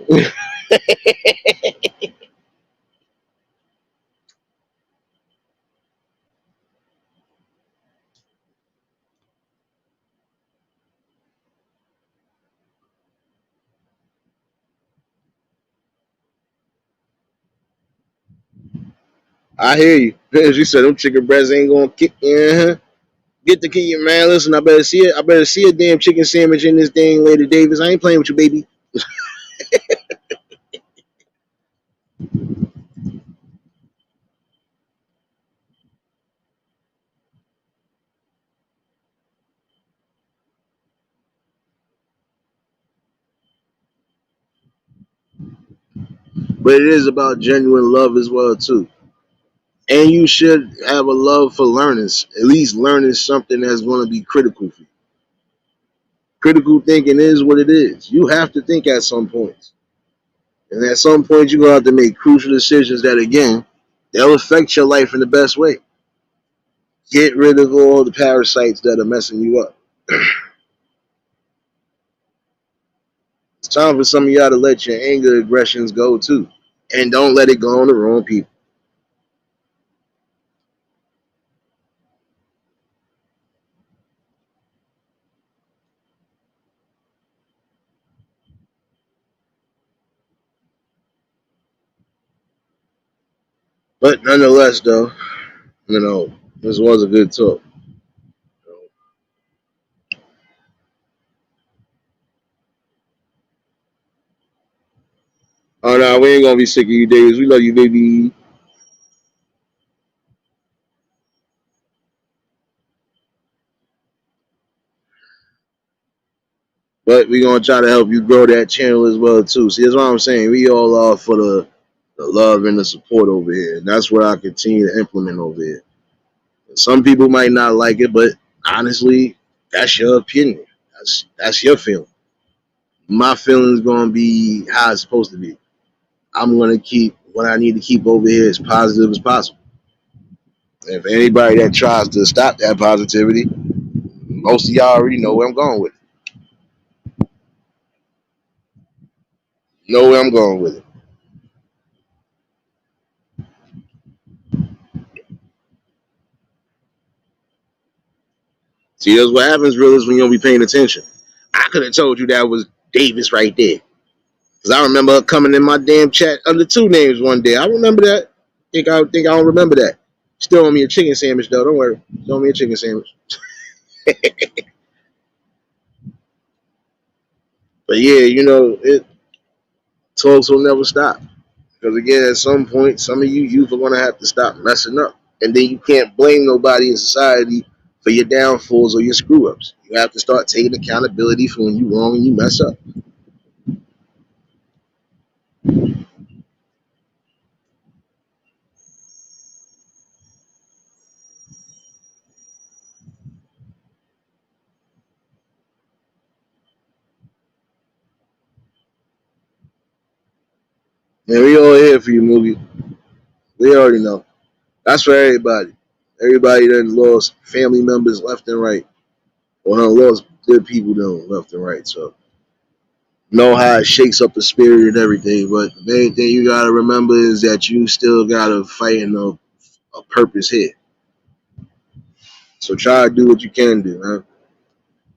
I hear you. As you said, them chicken breasts ain't gonna kick. Uh-huh. Get the key, man. Listen, I better see it. I better see a damn chicken sandwich in this thing later, Davis. I ain't playing with you, baby. But it is about genuine love as well too. And you should have a love for learning. At least learning something that's going to be critical for you. Critical thinking is what it is. You have to think at some points. And at some point, you're going to have to make crucial decisions that, again, they'll affect your life in the best way. Get rid of all the parasites that are messing you up. It's time for some of y'all to let your anger aggressions go too. And don't let it go on the wrong people. But nonetheless, though, this was a good talk. Oh no, we ain't gonna be sick of you, Davis. We love you, baby. But we gonna try to help you grow that channel as well too. See, that's what I'm saying. We all are for the love and the support over here, and that's what I continue to implement over here. Some people might not like it, but honestly, that's your opinion. That's your feeling. My feeling's gonna be how it's supposed to be. I'm gonna keep what I need to keep over here as positive as possible. If anybody that tries to stop that positivity, most of y'all already know where I'm going with it. Know where I'm going with it. See, that's what happens, real, is when you don't be paying attention. I could have told you that was Davis right there. Because I remember her coming in my damn chat under two names one day. I remember that. Think I don't remember that. Still owe me a chicken sandwich, though. Don't worry. Still owe me a chicken sandwich. But yeah, talks will never stop. Because again, at some point, some of you youth are going to have to stop messing up. And then you can't blame nobody in society for your downfalls or your screw ups. You have to start taking accountability for when you wrong and you mess up. And we all here for you, movie. We already know. That's for everybody. Everybody that lost family members left and right. Or done lost good people down left and right. So know how it shakes up the spirit and everything. But the main thing you gotta remember is that you still gotta fight in a purpose here. So try to do what you can do, man.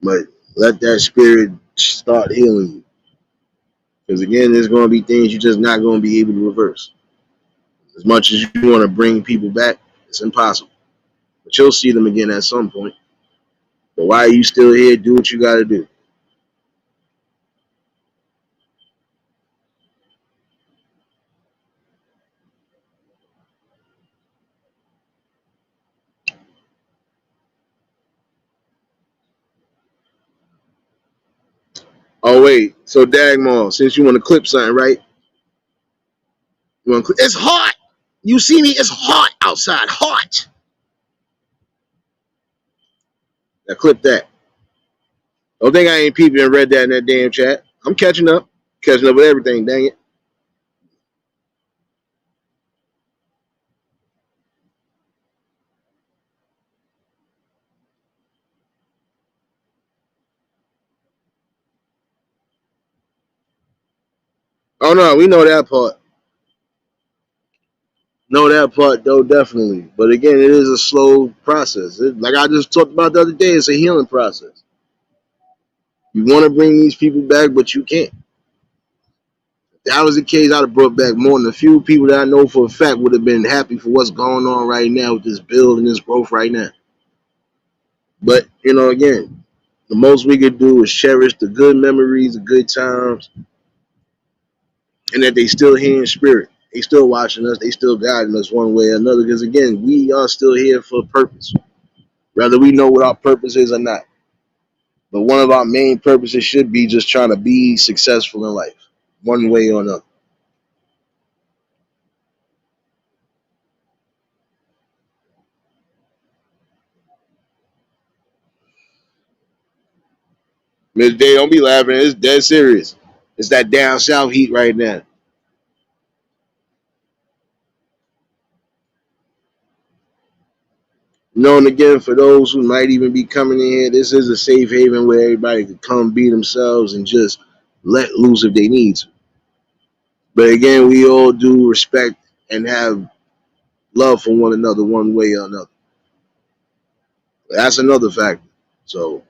But let that spirit start healing you. Because again, there's gonna be things you're just not gonna be able to reverse. As much as you want to bring people back, it's impossible. But you'll see them again at some point. But why are you still here? Do what you gotta do. Oh wait, so Dagmar, since you want to clip something, right? You want to clip? It's hot. You see me? It's hot outside. Hot. Now clip that. Don't think I ain't peeping and read that in that damn chat. I'm catching up. Catching up with everything, dang it. Oh no, we know that part. Know that part though, definitely. But again, it is a slow process. Like I just talked about the other day, it's a healing process. You want to bring these people back, but you can't. If that was the case, I'd have brought back more than a few people that I know for a fact would have been happy for what's going on right now with this build and this growth right now. But again, the most we could do is cherish the good memories, the good times, and that they still here in spirit. They still watching us. They still guiding us one way or another. Because again, we are still here for a purpose, whether we know what our purpose is or not. But one of our main purposes should be just trying to be successful in life, one way or another. Miss Day, don't be laughing. It's dead serious. It's that down south heat right now. And again, for those who might even be coming in here, this is a safe haven where everybody can come be themselves and just let loose if they need to. But again, we all do respect and have love for one another one way or another. That's another factor. So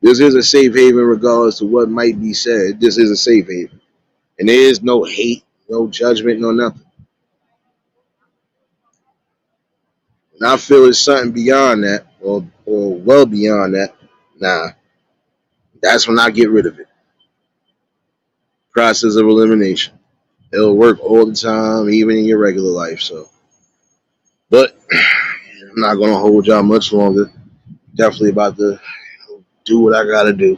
this is a safe haven regardless to what might be said. This is a safe haven. And there is no hate, no judgment, no nothing. And I feel it's something beyond that, or well beyond that. Nah, that's when I get rid of it. Process of elimination. It'll work all the time, even in your regular life. So, but I'm not gonna hold y'all much longer. Definitely about to do what I gotta do.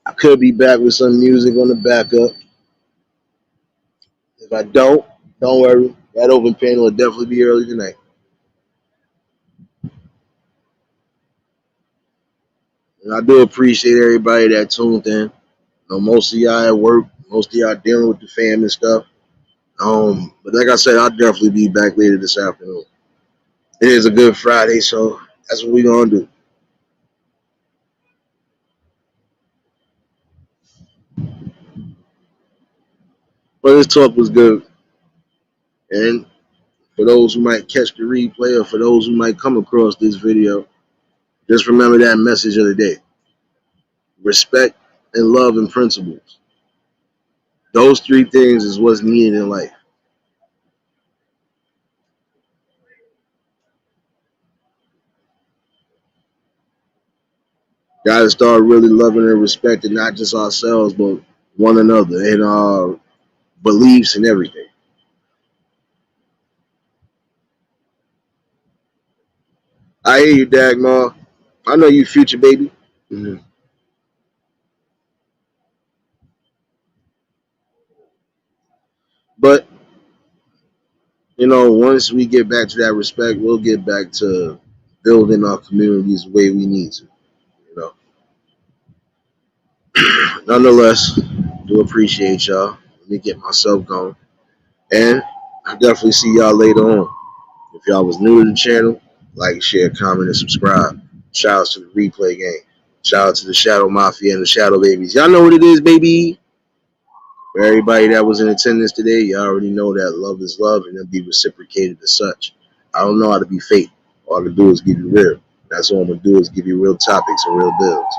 I could be back with some music on the backup. If I don't worry. That open panel will definitely be early tonight. And I do appreciate everybody that tuned in. Most of y'all at work, most of y'all dealing with the fam and stuff. But like I said, I'll definitely be back later this afternoon. It is a good Friday, so that's what we're gonna do. But this talk was good. And for those who might catch the replay or for those who might come across this video, just remember that message of the day. Respect and love and principles. Those three things is what's needed in life. Gotta start really loving and respecting not just ourselves, but one another and our beliefs and everything. I hear you, Dagmar. I know you, future baby. Mhm. But once we get back to that respect, we'll get back to building our communities the way we need to. You know. Nonetheless, do appreciate y'all. Let me get myself going. And I definitely see y'all later on. If y'all was new to the channel, like, share, comment, and subscribe. Shout out to the replay game. Shout out to the Shadow Mafia and the Shadow Babies. Y'all know what it is, baby. For everybody that was in attendance today, y'all already know that love is love and it'll be reciprocated as such. I don't know how to be fake. All I can do is give you real. That's all I'm going to do is give you real topics and real builds.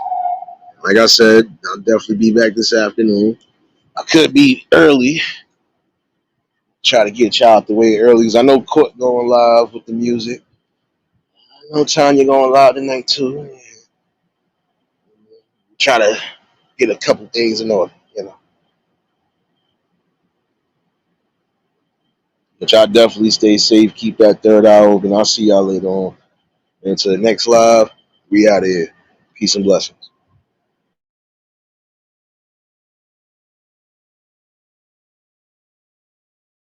Like I said, I'll definitely be back this afternoon. I could be early. Try to get y'all out the way early because I know Court going live with the music. I know Tanya going live tonight too. Try to get a couple things in order. But y'all definitely stay safe. Keep that third eye open. I'll see y'all later on. And to the next live, we out of here. Peace and blessings.